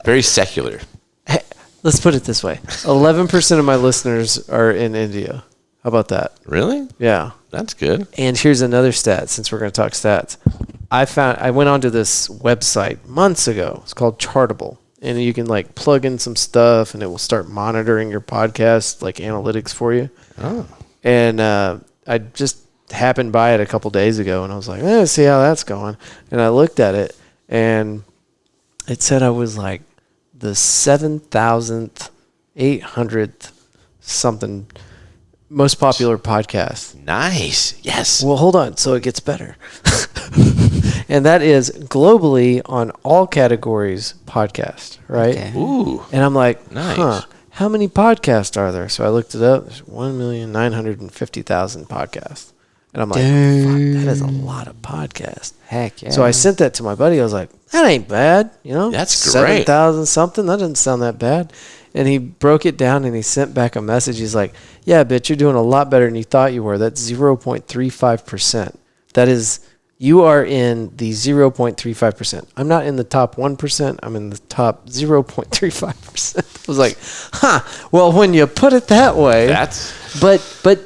Very secular. let's put it this way, 11% of my listeners are in India. How about that? Really? Yeah. That's good. And here's another stat, since we're going to talk stats. I went onto this website months ago. It's called Chartable. And you can like plug in some stuff and it will start monitoring your podcast, like analytics for you. Oh. And I just happened by it a couple days ago and I was like, let's see how that's going. And I looked at it and it said I was like the 7,800th something most popular podcast. Nice. Yes. Well, hold on. So it gets better. And that is globally on all categories podcast, right? Okay. Ooh. And I'm like, Nice. how many podcasts are there? So I looked it up. There's 1,950,000 podcasts. And I'm like, fuck, that is a lot of podcasts. Heck yeah. So I sent that to my buddy. I was like, that ain't bad. You know, That's great. 7,000 something. That doesn't sound that bad. And he broke it down and he sent back a message. He's like, yeah, bitch, you're doing a lot better than you thought you were. That's 0.35%. That is, you are in the 0.35%. I'm not in the top 1%. I'm in the top 0.35%. I was like, well, when you put it that way. That's But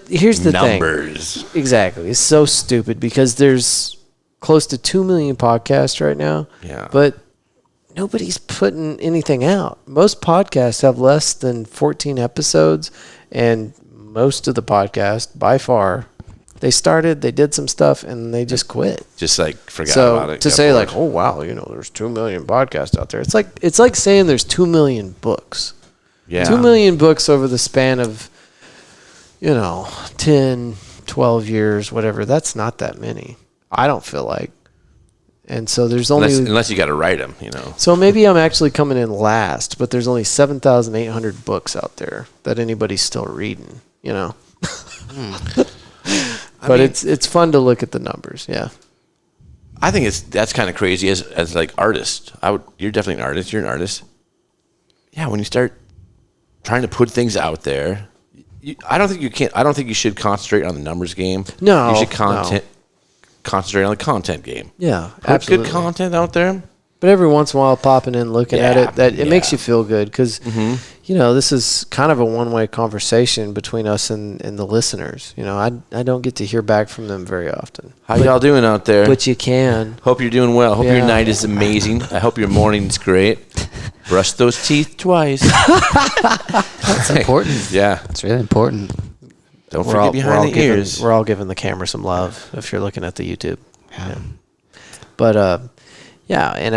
here's the numbers. thing. Exactly. It's so stupid because there's close to 2 million podcasts right now. Yeah. But nobody's putting anything out. Most podcasts have less than 14 episodes, and most of the podcasts, by far, they started, they did some stuff, and they just quit. Just like forgot So about it. to got say bored. like, oh wow, there's 2 million podcasts out there. It's like saying there's 2 million books. yeah. 2 million books over the span of 10, 12 years, whatever. That's not that many. I don't feel like. And so there's only Unless you got to write them, So maybe I'm actually coming in last, but there's only 7,800 books out there that anybody's still reading, But it's fun to look at the numbers, yeah. I think that's kind of crazy as like artist. You're definitely an artist. You're an artist. Yeah, when you start trying to put things out there, I don't think you should concentrate on the numbers game. No, you should concentrate on the content game. Yeah, Put absolutely. good content out there. But every once in a while, popping in, looking at Yeah, it, that it makes yeah. you feel good because, this is kind of a one-way conversation between us and the listeners. I don't get to hear back from them very often. How y'all doing out there? But you can. Hope you're doing well. Hope Yeah. your night is amazing. I hope your morning's great. Brush those teeth twice. That's important. Yeah. It's really important. Don't forget behind the ears. We're all giving the camera some love if you're looking at the YouTube. Yeah. But and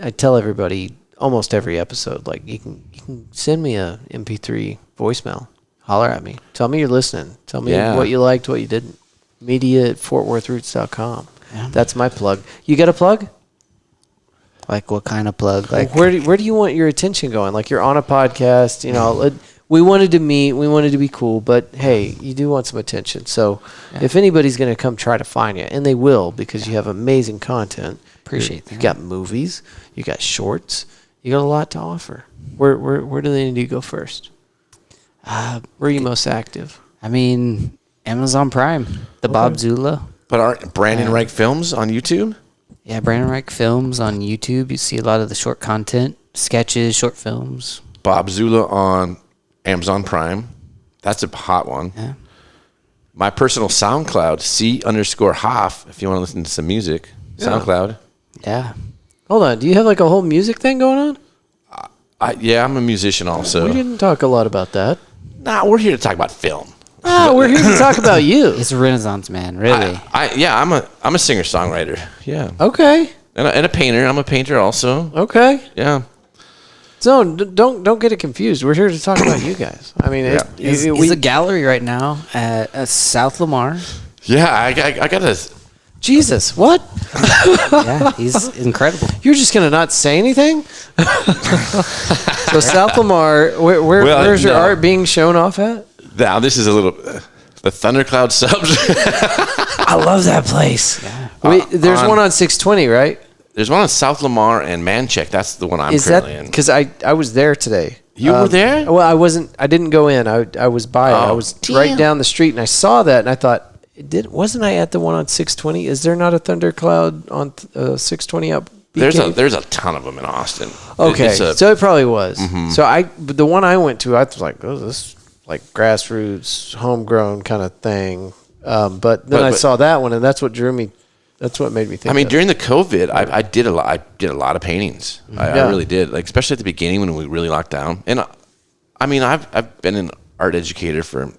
I tell everybody almost every episode, like you can send me a MP3 voicemail. Holler at me. Tell me you're listening. Tell me Yeah. what you liked, what you didn't. media@fortworthroots.com. Yeah. That's my plug. You got a plug? Like what kind of plug? Like Where do you want your attention going? Like you're on a podcast, you know. We wanted to meet. We wanted to be cool, but hey, you do want some attention. So if anybody's going to come try to find you, and they will because you have amazing content. Appreciate that. You got movies, you got shorts, you got a lot to offer. Where do they need to go first? Where are you most active? I mean, Amazon Prime, the Bob Zula. But aren't Brandon Reich Films on YouTube? Yeah, Brandon Reich Films on YouTube. You see a lot of the short content, sketches, short films. Bob Zula on Amazon Prime. That's a hot one. Yeah. My personal SoundCloud, C_Hoff, if you want to listen to some music. Yeah. SoundCloud. Yeah. Hold on. Do you have like a whole music thing going on? Yeah, I'm a musician also. We didn't talk a lot about that. Nah, we're here to talk about film. We're here to talk about you. It's a Renaissance man, really. I'm a singer-songwriter. Yeah. Okay. And a painter. I'm a painter also. Okay. Yeah. So don't get it confused. We're here to talk about you guys. I mean, He's a gallery right now at South Lamar. Yeah, I got a... Jesus, what? Yeah, he's incredible. You're just gonna not say anything? So South Lamar, where's your art being shown off at? Now, this is a little... the Thundercloud Subs. I love that place. Yeah. There's one on 620, right? There's one on South Lamar and Mancheck. That's the one I'm Is currently that in. because I was there today? You were there? Well, I wasn't. I didn't go in. I was by it. I was right down the street, and I saw that, and I thought, wasn't I at the one on 620? Is there not a Thundercloud on 620 up? BK? There's a ton of them in Austin. Okay, so it probably was. So but the one I went to, I was like, oh, this is like grassroots, homegrown kind of thing. But then I saw that one, and that's what drew me. That's what made me think. I mean, during the COVID, I did a lot. I did a lot of paintings. I really did. Like especially at the beginning when we really locked down. And I mean, I've been an art educator for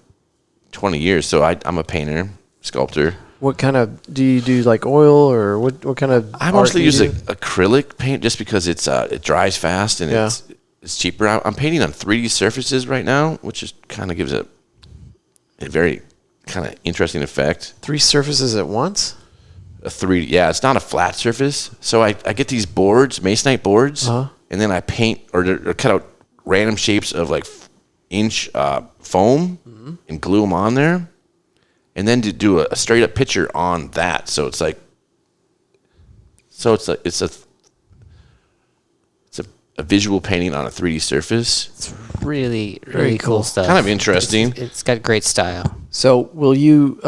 20 years, so I'm a painter, sculptor. What kind of do you do? Like oil or what kind of? I mostly use acrylic paint just because it dries fast and it's cheaper. I'm painting on 3D surfaces right now, which is kind of gives a very kind of interesting effect. 3 surfaces at once. A 3D, yeah, it's not a flat surface. So I get these boards, masonite boards, and then I paint or cut out random shapes of like inch foam and glue them on there, and then to do a straight up picture on that. So it's a visual painting on a 3D surface. It's really, really cool stuff. Kind of interesting. It's got great style. So will you?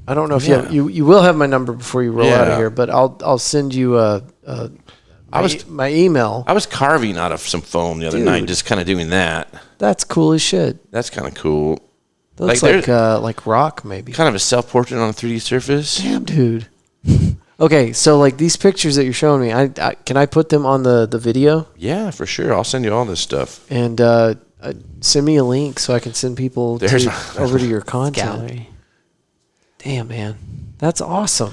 I don't know if you will have my number before you roll out of here, but I'll send you my email. I was carving out of some foam the other night, just kind of doing that. That's cool as shit. That's kind of cool. That's like rock maybe. Kind of a self-portrait on a 3D surface. Damn, dude. Okay, so like these pictures that you're showing me, I can I put them on the video? Yeah, for sure. I'll send you all this stuff. And send me a link so I can send people over to your content Gallery. Damn, man, that's awesome.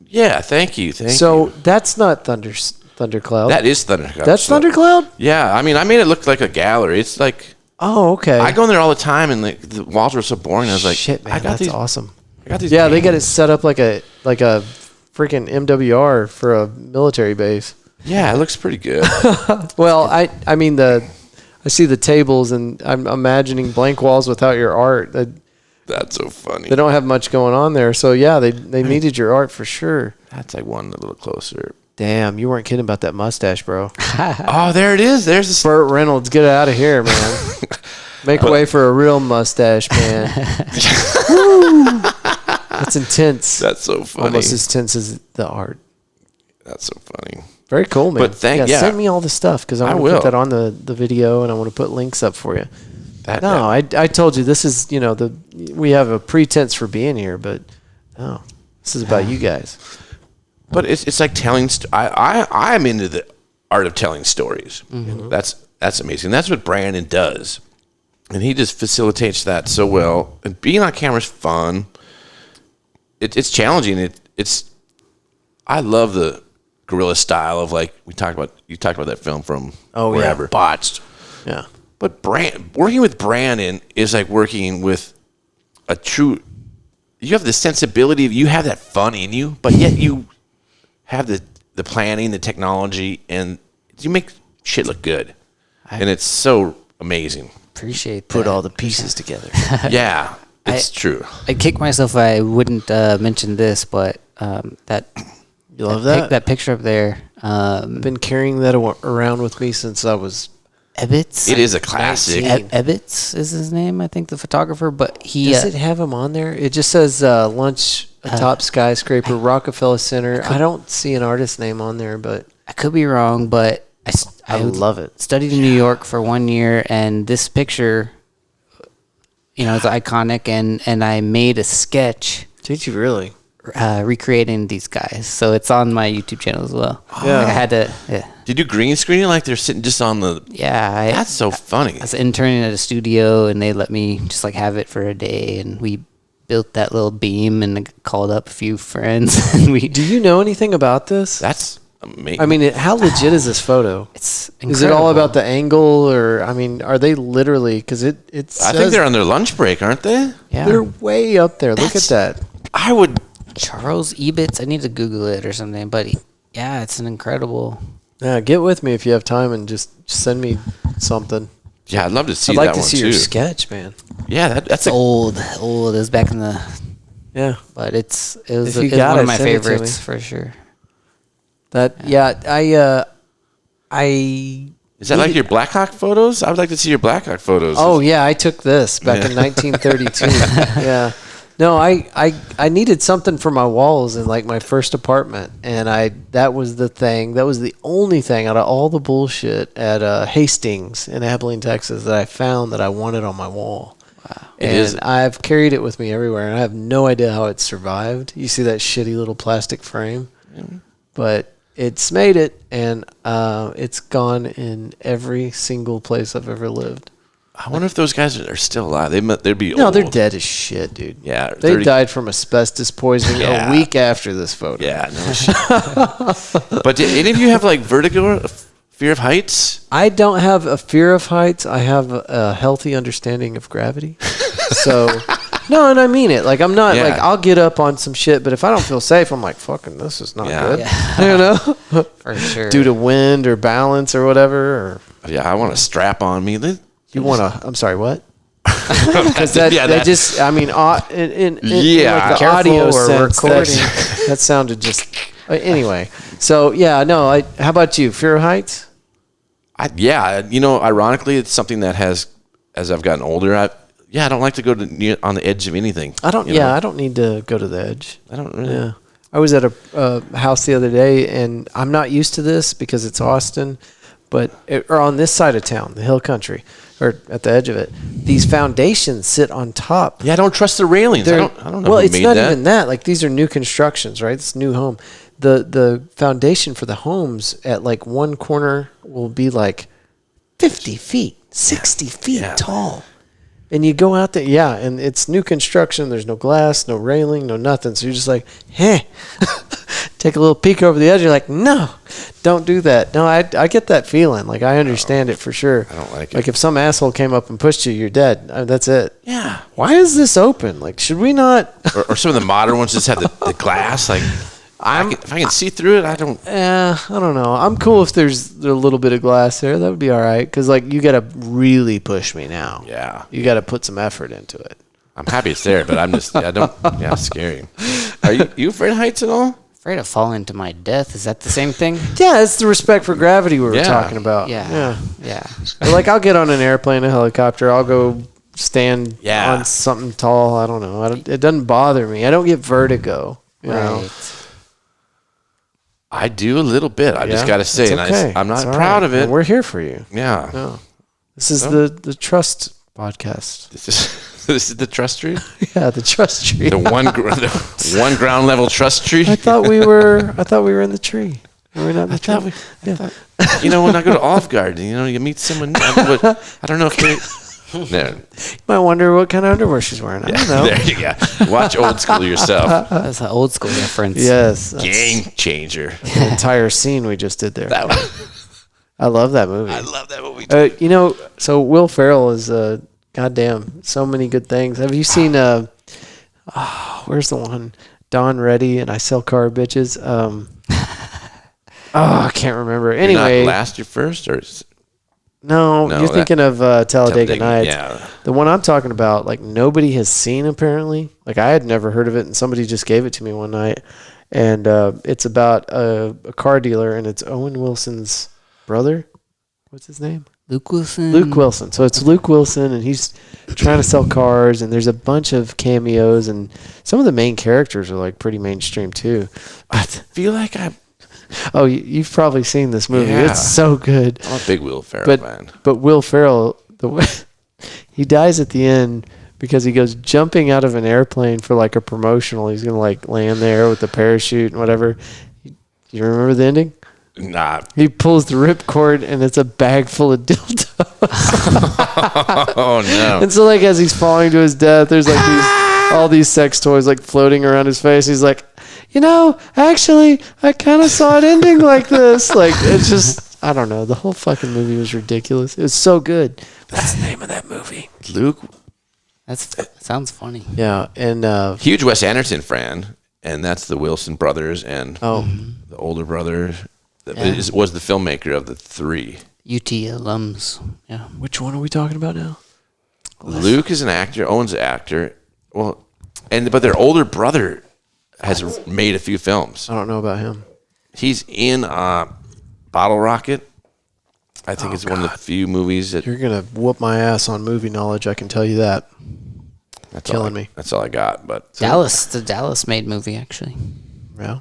Yeah, thank you. So that's not Thundercloud. That is Thundercloud. That's Thundercloud? Yeah, I mean, I made it look like a gallery. It's like... Oh, okay. I go in there all the time, and the walls were so boring. I was like, shit, man, that's awesome. I got these. Yeah, they got it set up like a freaking MWR for a military base. Yeah, it looks pretty good. Well, I mean I see the tables, and I'm imagining blank walls without your art. That's so funny. They don't have much going on there, so yeah, they needed your art for sure. That's like one a little closer. Damn, you weren't kidding about that mustache, bro. Oh, there it is. There's the Burt Reynolds. Get out of here, man. Make way for a real mustache, man. That's intense. That's so funny. Almost as tense as the art. That's so funny. Very cool, man. But send me all the stuff because I want to put that on the video, and I want to put links up for you. I told you this is we have a pretense for being here, but no, this is about you guys. But it's like telling. I'm into the art of telling stories. Mm-hmm. That's amazing. That's what Brandon does, and he just facilitates that so well. And being on camera is fun. It's challenging. I love the guerrilla style of like you talked about that film from wherever. Yeah, Botched. Yeah. But working with Brandon is like working with a true you have the sensibility. You have that fun in you, but yet you have the planning, the technology, and you make shit look good. And it's so amazing. Appreciate that. Put all the pieces together. Yeah, it's true. I'd kick myself if I wouldn't mention this, but that You love that? that picture up there. I've been carrying that around with me since I was... Ebbets. It is a classic. Ebbets is his name, I think, the photographer. But he Does it have him on there? It just says lunch atop skyscraper, Rockefeller Center. I don't see an artist name on there, but I could be wrong, but I love it. Studied in New York for 1 year, and this picture, is iconic. And I made a sketch. Did you really? Recreating these guys, so it's on my YouTube channel as well. Yeah. Like I had to. Yeah. Did you green screen it like they're sitting just on the? Yeah. That's so funny. I was interning at a studio, and they let me just like have it for a day, and we built that little beam and called up a few friends. And Do you know anything about this? That's amazing. I mean, how legit is this photo? It's Is it all about the angle, or I mean, are they literally? Because it I think they're on their lunch break, aren't they? Yeah. they're way up there. Look at that. I would. Charles Ebitz. I need to Google it or something, but yeah, it's an incredible. Yeah, get with me if you have time and just send me something. Yeah, I'd love to see I'd like that to one see too. your sketch, man. Yeah, that's It's old. It was back in the. Yeah, But it was If you it's got one it, of my send it to favorites me. for sure. I. Is that like your Blackhawk photos? I would like to see your Blackhawk photos. Oh yeah, I took this back in 1932. Yeah. No, I needed something for my walls in like my first apartment, and that was the thing. That was the only thing out of all the bullshit at Hastings in Abilene, Texas, that I found that I wanted on my wall. Wow. And I've carried it with me everywhere, and I have no idea how it survived. You see that shitty little plastic frame, but it's made it, and it's gone in every single place I've ever lived. I wonder if those guys are still alive. They'd be No, old. they're dead as shit, dude. Yeah, They 30 died from asbestos poisoning a week after this photo. Yeah, no shit. But did any of you have like vertigo or fear of heights? I don't have a fear of heights. I have a healthy understanding of gravity. So, no, and I mean it. Like, I'm not, Yeah. like, I'll get up on some shit, but if I don't feel safe, I'm like, fucking, this is not Yeah. good. You know? For sure. Due to wind or balance or whatever. Or Yeah, I want a strap on me. you want to, I'm sorry, what? Because that just, I mean, in like the Careful, audio we're sense, recording. that sounded just, anyway. So, yeah, no, how about you? Fear of heights? Ironically, it's something that has, as I've gotten older, I don't like to go on the edge of anything. I don't need to go to the edge. I don't really. Yeah. I was at a house the other day, and I'm not used to this because it's Austin, or on this side of town, the hill country, or at the edge of it. These foundations sit on top. Yeah, I don't trust the railings. I don't know Well, who it's made not that. even that. Like, these are new constructions, right? It's a new home. The foundation for the homes at like one corner will be like 50 feet, 60 feet tall. And you go out there, and it's new construction. There's no glass, no railing, no nothing. So you're just like, hey, take a little peek over the edge. You're like, no, don't do that. No, I get that feeling. Like, I understand it for sure. I don't like it. Like, if some asshole came up and pushed you, you're dead. That's it. Yeah. Why is this open? Like, should we not? Or some of the modern ones just have the glass. Like, if I can see through it, I don't. I don't know. I'm cool if there's a little bit of glass there. That would be all right. Because, like, you got to really push me now. Yeah. You got to put some effort into it. I'm happy it's there, but I'm just. I don't. Yeah, it's scary. Are you afraid of heights at all? Afraid of falling to my death. Is that the same thing? Yeah, it's the respect for gravity we were Yeah. talking about. Yeah. But, like, I'll get on an airplane, a helicopter. I'll go stand Yeah. on something tall. I don't know. It doesn't bother me. I don't get vertigo. You know? Right. I do a little bit. I just got to say, It's and okay. I'm not It's all proud right. of it. And we're here for you. Yeah. No. This is the trust podcast. This is the trust tree. Yeah, the trust tree. The one ground level trust tree. I thought we were in the tree. Were we not in the tree? When I go to Olive Garden, you meet someone. I don't know if they. No. You might wonder what kind of underwear she's wearing. I don't know. There you go. Watch Old School yourself. That's an old school reference. Yes. That's Game changer. the entire scene we just did there. That one. I love that movie. I love that movie. So Will Ferrell is goddamn so many good things. Have you seen Where's the one? Don Reddy and I Sell Car Bitches. I can't remember. Anyway, You're not Last, You're First, or no, you're thinking of Talladega Nights. Yeah. The one I'm talking about, like nobody has seen apparently. Like I had never heard of it, and somebody just gave it to me one night. And it's about a car dealer, and it's Owen Wilson's brother. What's his name? Luke Wilson. Luke Wilson. So it's Luke Wilson, and he's trying to sell cars, and there's a bunch of cameos, and some of the main characters are like pretty mainstream too. I feel like You've probably seen this movie. Yeah. It's so good. I'm a big Will Ferrell fan. But Will Ferrell, he dies at the end because he goes jumping out of an airplane for like a promotional. He's gonna like land there with the parachute and whatever. You remember the ending? Nah. He pulls the ripcord and it's a bag full of dildos. Oh no. And so like as he's falling to his death, there's like all these sex toys like floating around his face. He's like, actually, I kind of saw it ending like this. Like it's just, I don't know. The whole fucking movie was ridiculous. It was so good. What's the name of that movie? Luke. That sounds funny. Yeah, and Huge Wes Anderson fan, and that's the Wilson brothers and the older brother was the filmmaker of the three. UT alums. Yeah. which one are we talking about now? Luke is an actor. Owen's an actor. Well, but their older brother has made a few films. I don't know about him. He's in Bottle Rocket. I think it's one of the few movies that You're gonna whoop my ass on movie knowledge. I can tell you that. that's killing me. That's all I got. But The Dallas made movie actually. Yeah.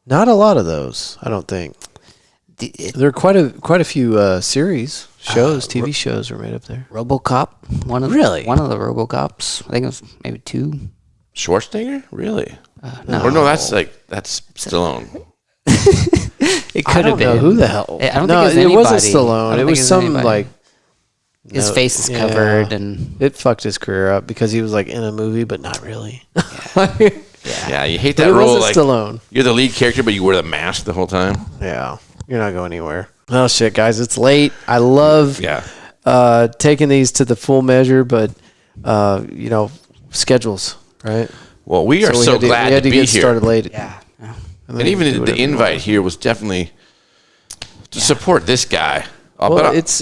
Not a lot of those, I don't think. There are quite a few series, shows, TV shows were made up there. RoboCop. One of the RoboCops. I think it was maybe 2. Schwarzenegger, really? No. Or no, that's Stallone. It I could don't have know been. who the hell. I don't no, think it it was wasn't anybody. I Stallone. don't It think was it was some anybody. like His face is covered and it fucked his career up because he was like in a movie, but not really. Yeah, you hate But that it role. wasn't Like Stallone. you're the lead character, but you wear the mask the whole time. Yeah, you're not going anywhere. Oh shit, guys, it's late. I love taking these to the full measure, but schedules, right? Well, we are so glad we had to be get here. started late. yeah. And even the invite here was definitely to support this guy. Well, it's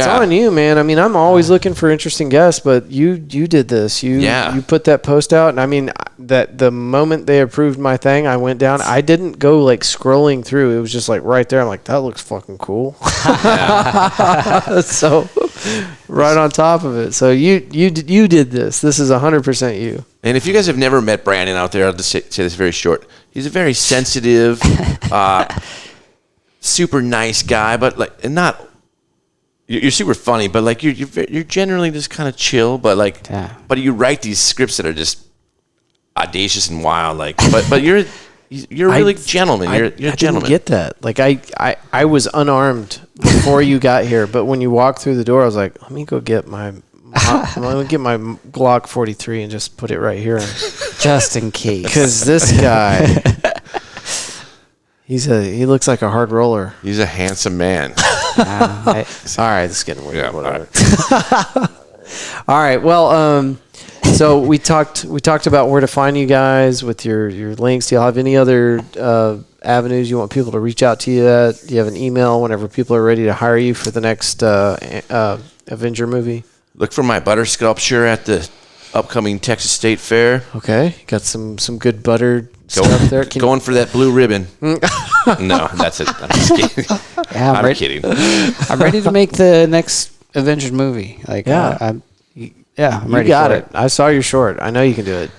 on you, man. I mean, I'm always looking for interesting guests, but you did this. You put that post out, and I mean that the moment they approved my thing, I went down. I didn't go like scrolling through. It was just like right there. I'm like, that looks fucking cool. So right on top of it. So you did this. This is 100% you. And if you guys have never met Brandon out there, I'll just say this very short. He's a very sensitive, super nice guy, but you're super funny, but like you're generally just kind of chill, but but you write these scripts that are just audacious and wild, but you're really gentleman. You're a gentleman. I didn't get that. Like I was unarmed before you got here, but when you walked through the door, I was like, let me get my Glock 43 and just put it right here, Just in case. because this guy, he looks like a hard roller. He's a handsome man. All right, it's getting weird. Yeah, Whatever. All right. Well, so we talked about where to find you guys with your links. Do you have any other avenues you want people to reach out to you at? Do you have an email whenever people are ready to hire you for the next Avenger movie? Look for my butter sculpture at the upcoming Texas State Fair. Okay, got some good buttered stuff there. Going for that blue ribbon. No, that's it. I'm just kidding. Yeah, I'm kidding. I'm ready to make the next Avengers movie. Like, I'm ready. You got for it. I saw your short. I know you can do it.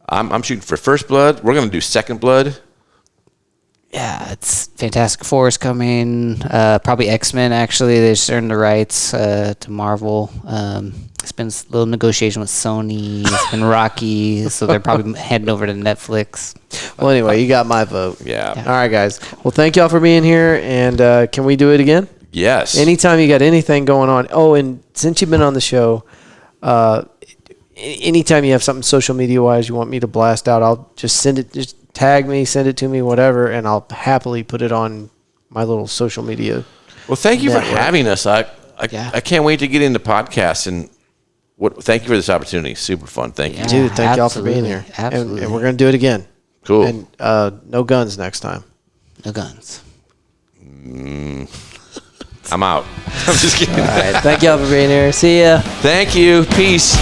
I'm shooting for First Blood. We're gonna do Second Blood. Yeah, it's Fantastic Four is coming. Probably X-Men, actually. They're sharing the rights to Marvel. It's been a little negotiation with Sony. It's been rocky, so they're probably heading over to Netflix. Well, anyway, you got my vote. Yeah. All right, guys. Well, thank y'all for being here, and can we do it again? Yes. Anytime you got anything going on. Oh, and since you've been on the show, anytime you have something social media-wise you want me to blast out, I'll just send it, just tag me, send it to me, whatever, and I'll happily put it on my little social media. Well, thank you for network. having us. I can't wait to get into podcasts and Thank you for this opportunity. Super fun. Thank you. Dude, thank y'all for being here. Absolutely. And we're going to do it again. Cool. And no guns next time. No guns. I'm out. I'm just kidding. All right. Thank y'all for being here. See ya. Thank you. Peace.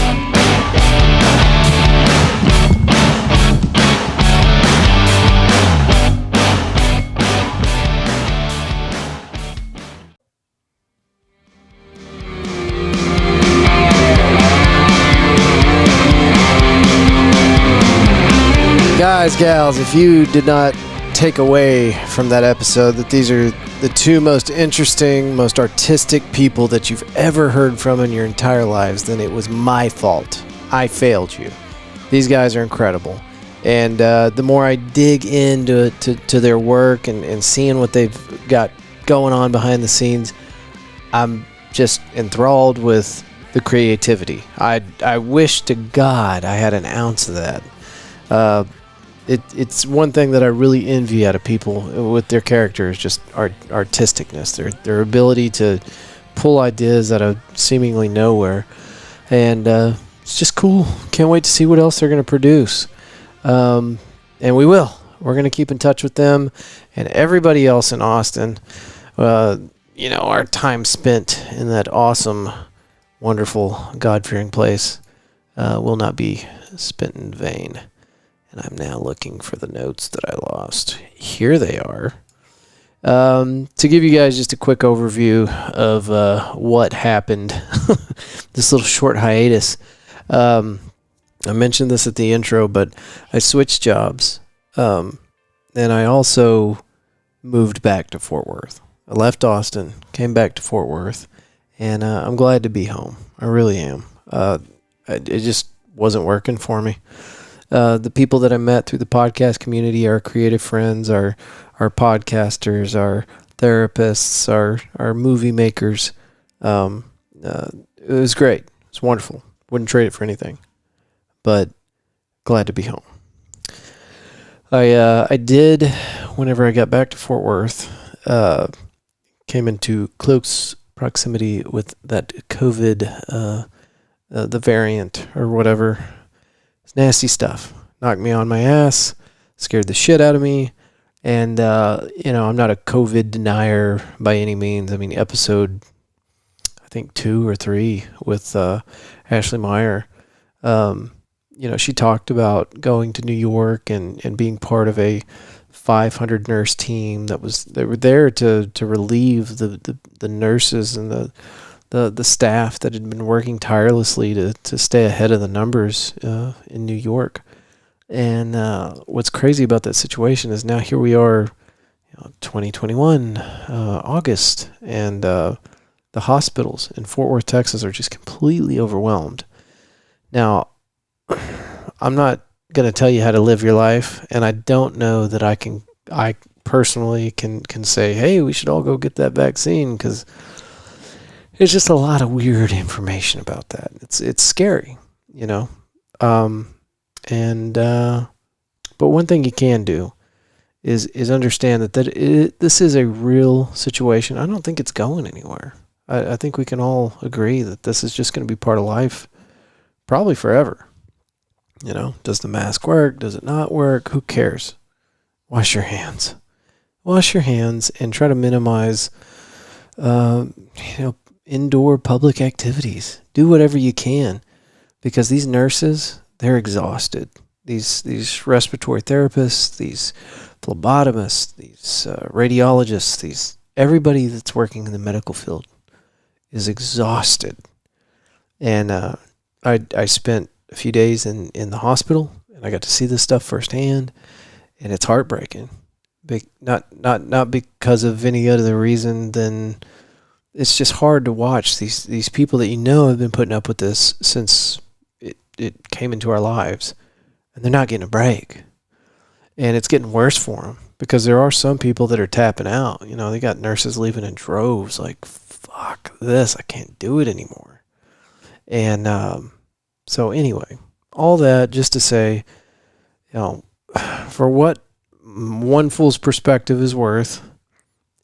Guys, gals, if you did not take away from that episode that these are the two most interesting, most artistic people that you've ever heard from in your entire lives, then it was my fault. I failed you. These guys are incredible. And the more I dig into their work and seeing what they've got going on behind the scenes, I'm just enthralled with the creativity. I wish to God I had an ounce of that. It's one thing that I really envy out of people with their characters, just artisticness, their ability to pull ideas out of seemingly nowhere, and it's just cool. Can't wait to see what else they're going to produce, and we will. We're going to keep in touch with them and everybody else in Austin. Our time spent in that awesome, wonderful, God-fearing place will not be spent in vain. And I'm now looking for the notes that I lost. Here they are. To give you guys just a quick overview of what happened, this little short hiatus. I mentioned this at the intro, but I switched jobs. And I also moved back to Fort Worth. I left Austin, came back to Fort Worth, and I'm glad to be home. I really am. It just wasn't working for me. The people that I met through the podcast community, our creative friends, our podcasters, our therapists, our movie makers. It was great. It's wonderful. Wouldn't trade it for anything. But glad to be home. I did, whenever I got back to Fort Worth, came into close proximity with that COVID, the variant or whatever. Nasty stuff. Knocked me on my ass, scared the shit out of me, and I'm not a COVID denier by any means. I mean, episode, I think 2 or 3 with Ashley Meyer, she talked about going to New York and being part of a 500 nurse team they were there to relieve the nurses and the staff that had been working tirelessly to stay ahead of the numbers in New York. And what's crazy about that situation is now here we are, 2021, August, and the hospitals in Fort Worth, Texas are just completely overwhelmed. Now, I'm not going to tell you how to live your life, and I don't know that I personally can say, hey, we should all go get that vaccine, because there's just a lot of weird information about that. It's scary, but one thing you can do is understand that this is a real situation. I don't think it's going anywhere. I think we can all agree that this is just going to be part of life, probably forever. Does the mask work? Does it not work? Who cares? Wash your hands. Wash your hands and try to minimize, indoor public activities. Do whatever you can, because these nurses, they're exhausted. These respiratory therapists, these phlebotomists, these radiologists, everybody that's working in the medical field is exhausted. And I spent a few days in the hospital, and I got to see this stuff firsthand, and it's heartbreaking. Not because of any other reason than it's just hard to watch these people that have been putting up with this since it came into our lives, and they're not getting a break. And it's getting worse for them, because there are some people that are tapping out. They got nurses leaving in droves, like, fuck this, I can't do it anymore. And so anyway, all that just to say, for what one fool's perspective is worth,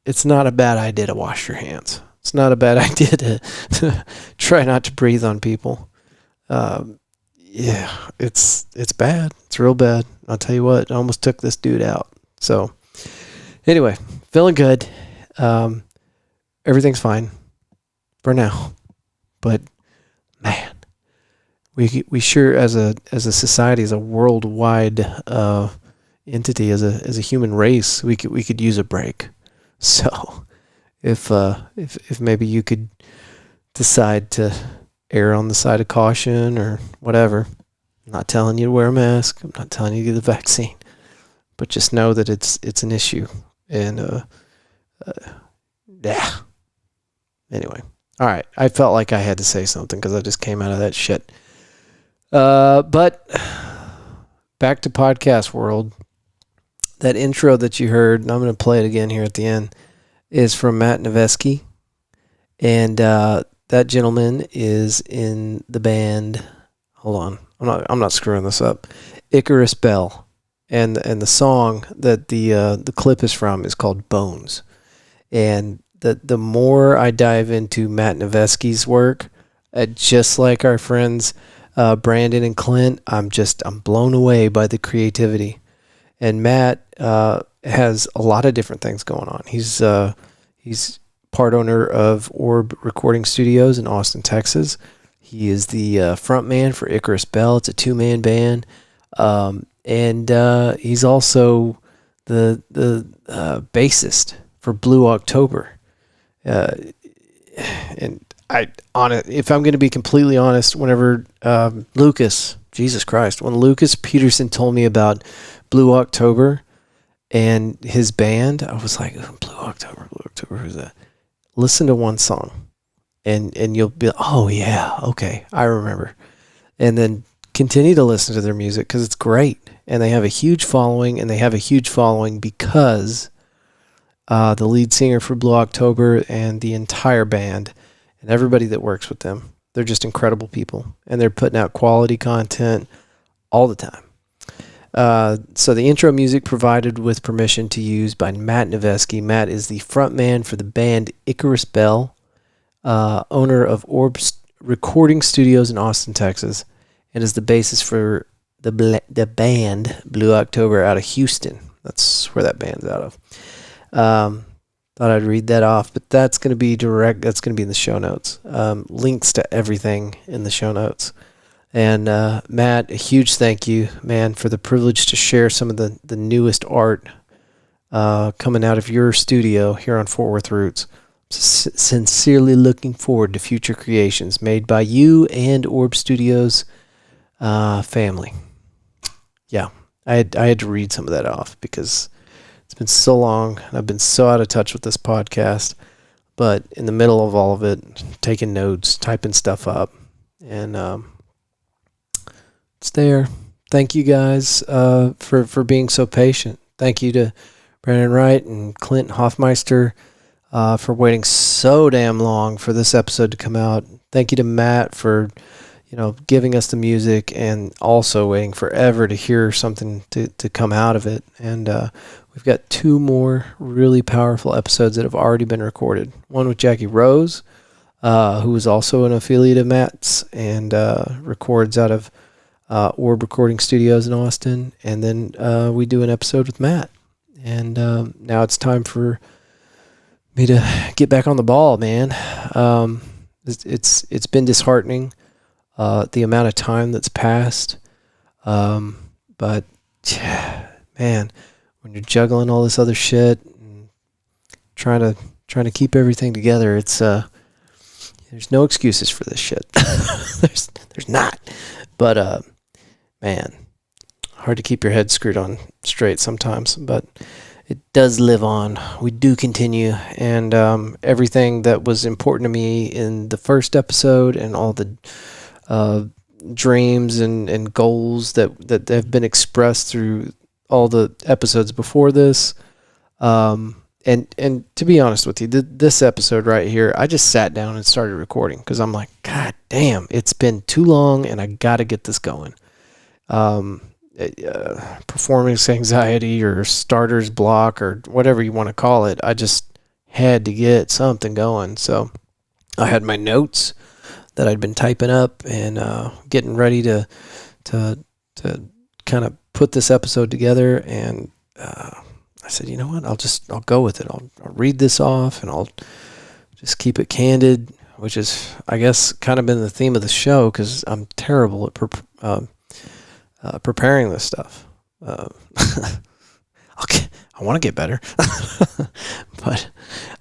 it's not a bad idea to wash your hands. It's not a bad idea to try not to breathe on people. Yeah, it's bad. It's real bad. I'll tell you what, I almost took this dude out. So anyway, feeling good. Everything's fine for now. But man, we sure as a society, as a worldwide entity, as a human race, we could use a break. So if maybe you could decide to err on the side of caution or whatever. I'm not telling you to wear a mask. I'm not telling you to get the vaccine, but just know that it's an issue. And yeah. Anyway, all right. I felt like I had to say something because I just came out of that shit. But back to podcast world. That intro that you heard, and I'm going to play it again here at the end, is from Matt Novesky, and that gentleman is in the band. Hold on, I'm not screwing this up. Icarus Bell, and the song that the clip is from is called Bones. And the more I dive into Matt Novesky's work, just like our friends Brandon and Clint, I'm blown away by the creativity. And Matt has a lot of different things going on. He's part owner of Orb Recording Studios in Austin, Texas. He is the front man for Icarus Bell. It's a 2-man band. And he's also the bassist for Blue October. And if I'm going to be completely honest, whenever Jesus Christ, when Lucas Peterson told me about Blue October and his band, I was like, Blue October, who's that? Listen to one song, and you'll be, oh yeah, okay, I remember. And then continue to listen to their music because it's great, and they have a huge following, because the lead singer for Blue October and the entire band and everybody that works with them, they're just incredible people, and they're putting out quality content all the time. So the intro music provided with permission to use by Matt Novesky. Matt is the frontman for the band Icarus Bell, owner of Orb Recording Studios in Austin, Texas, and is the bassist for the band Blue October out of Houston. That's where that band's out of. Thought I'd read that off, but that's going to be direct. That's going to be in the show notes. Links to everything in the show notes. And Matt, a huge thank you, man, for the privilege to share some of the newest art coming out of your studio here on Fort Worth Roots. Sincerely looking forward to future creations made by you and Orb Studios family. Yeah, I had to read some of that off because it's been so long. I've been so out of touch with this podcast, but in the middle of all of it, taking notes, typing stuff up, and it's there. Thank you guys for being so patient. Thank you to Brandon Wright and Clint Hofmeister for waiting so damn long for this episode to come out. Thank you to Matt for giving us the music and also waiting forever to hear something to come out of it. And we've got 2 more really powerful episodes that have already been recorded. One with Jackie Rose, who is also an affiliate of Matt's and records out of Orb Recording Studios in Austin. And then we do an episode with Matt. And now it's time for me to get back on the ball, man. It's been disheartening, the amount of time that's passed. But man, when you're juggling all this other shit and trying to keep everything together, it's there's no excuses for this shit. there's not. But man, hard to keep your head screwed on straight sometimes, but it does live on. We do continue, and everything that was important to me in the first episode and all the dreams and goals that have been expressed through all the episodes before this. And to be honest with you, this episode right here, I just sat down and started recording because I'm like, God damn, it's been too long and I got to get this going. Performance anxiety or starter's block or whatever you want to call it. I just had to get something going. So I had my notes that I'd been typing up and getting ready to kind of put this episode together. And I said, you know what? I'll go with it. I'll read this off and I'll just keep it candid, which is, I guess, kind of been the theme of the show because I'm terrible at preparing this stuff. Okay, I want to get better, but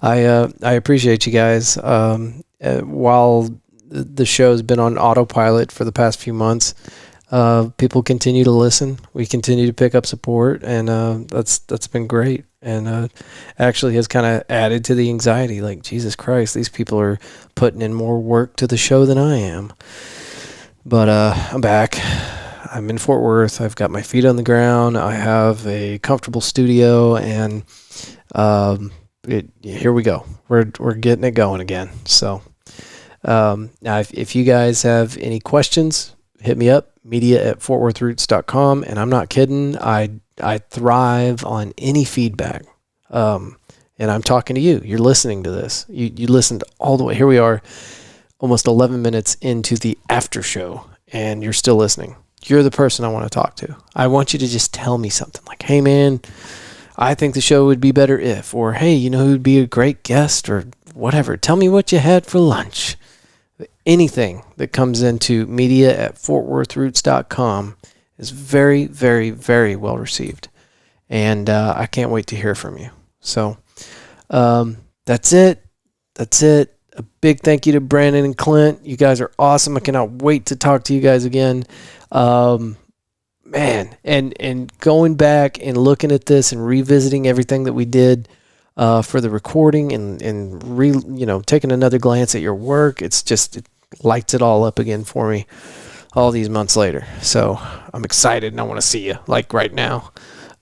I appreciate you guys. While the show's been on autopilot for the past few months, people continue to listen. We continue to pick up support, and that's been great. And actually has kind of added to the anxiety. Like, Jesus Christ, these people are putting in more work to the show than I am. But I'm back. I'm in Fort Worth. I've got my feet on the ground. I have a comfortable studio, and here we go. We're getting it going again. So now, if you guys have any questions, hit me up. media@fortworthroots.com. And I'm not kidding. I thrive on any feedback. And I'm talking to you. You're listening to this. You listened all the way. Here we are, almost 11 minutes into the after show, and you're still listening. You're the person I want to talk to. I want you to just tell me something like, hey, man, I think the show would be better if, or hey, you know who would be a great guest, or whatever. Tell me what you had for lunch. Anything that comes into media@fortworthroots.com is very, very, very well received. And I can't wait to hear from you. So that's it. A big thank you to Brandon and Clint. You guys are awesome. I cannot wait to talk to you guys again. Man, and going back and looking at this and revisiting everything that we did for the recording and taking another glance at your work, it lights it all up again for me all these months later. So I'm excited and I want to see you like right now.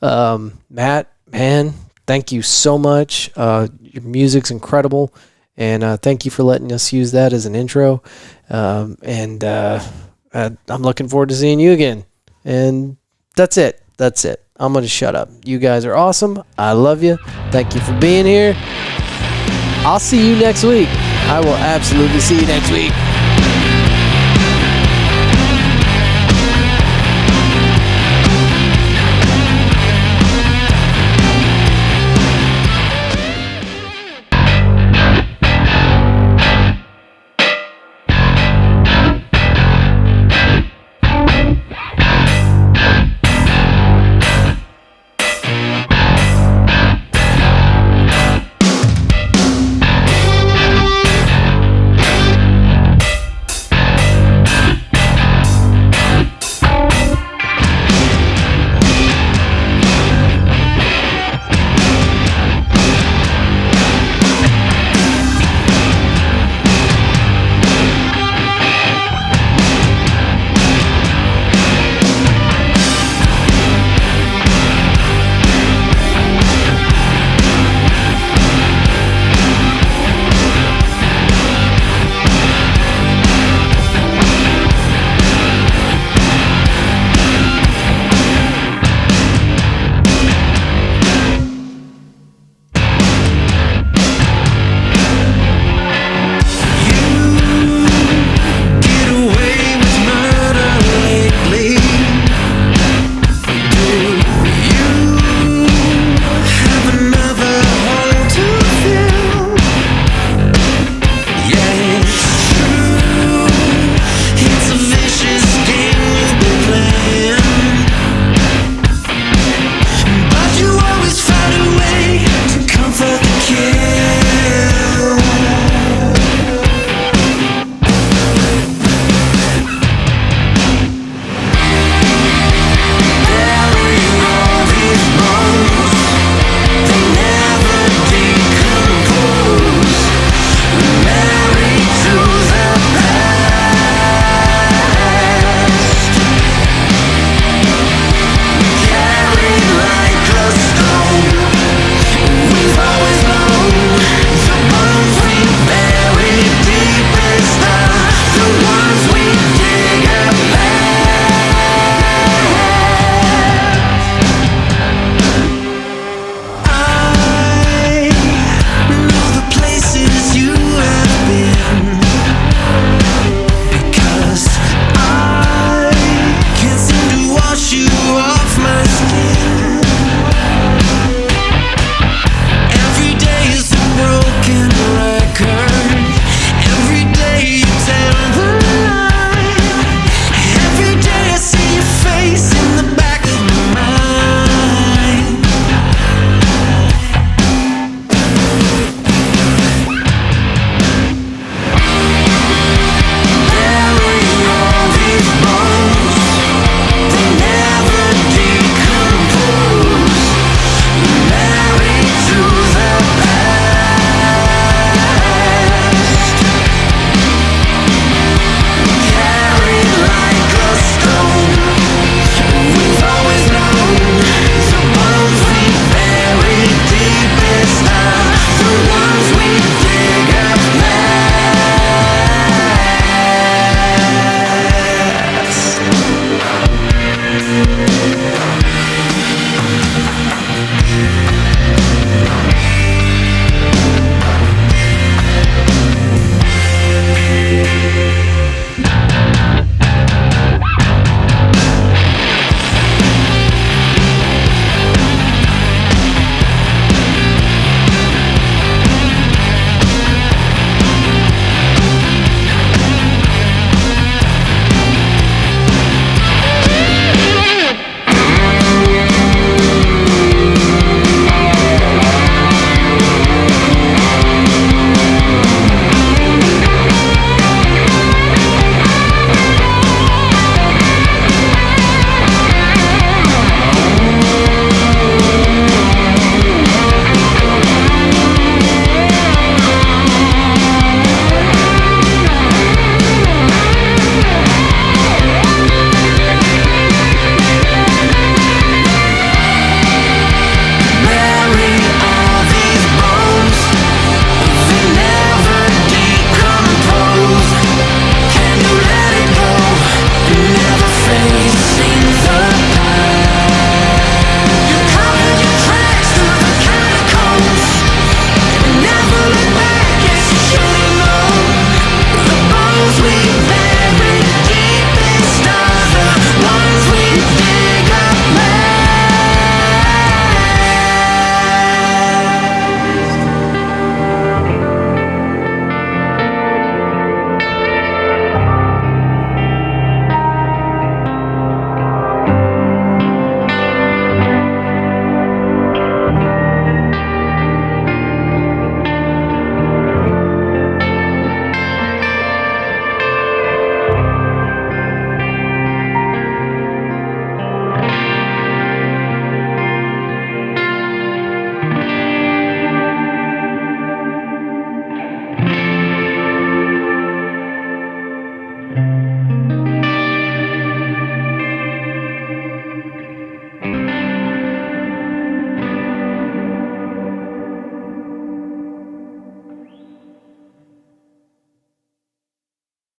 Matt, man, thank you so much. Your music's incredible. And thank you for letting us use that as an intro. And I'm looking forward to seeing you again. And that's it. I'm going to shut up. You guys are awesome. I love you. Thank you for being here. I'll see you next week. I will absolutely see you next week.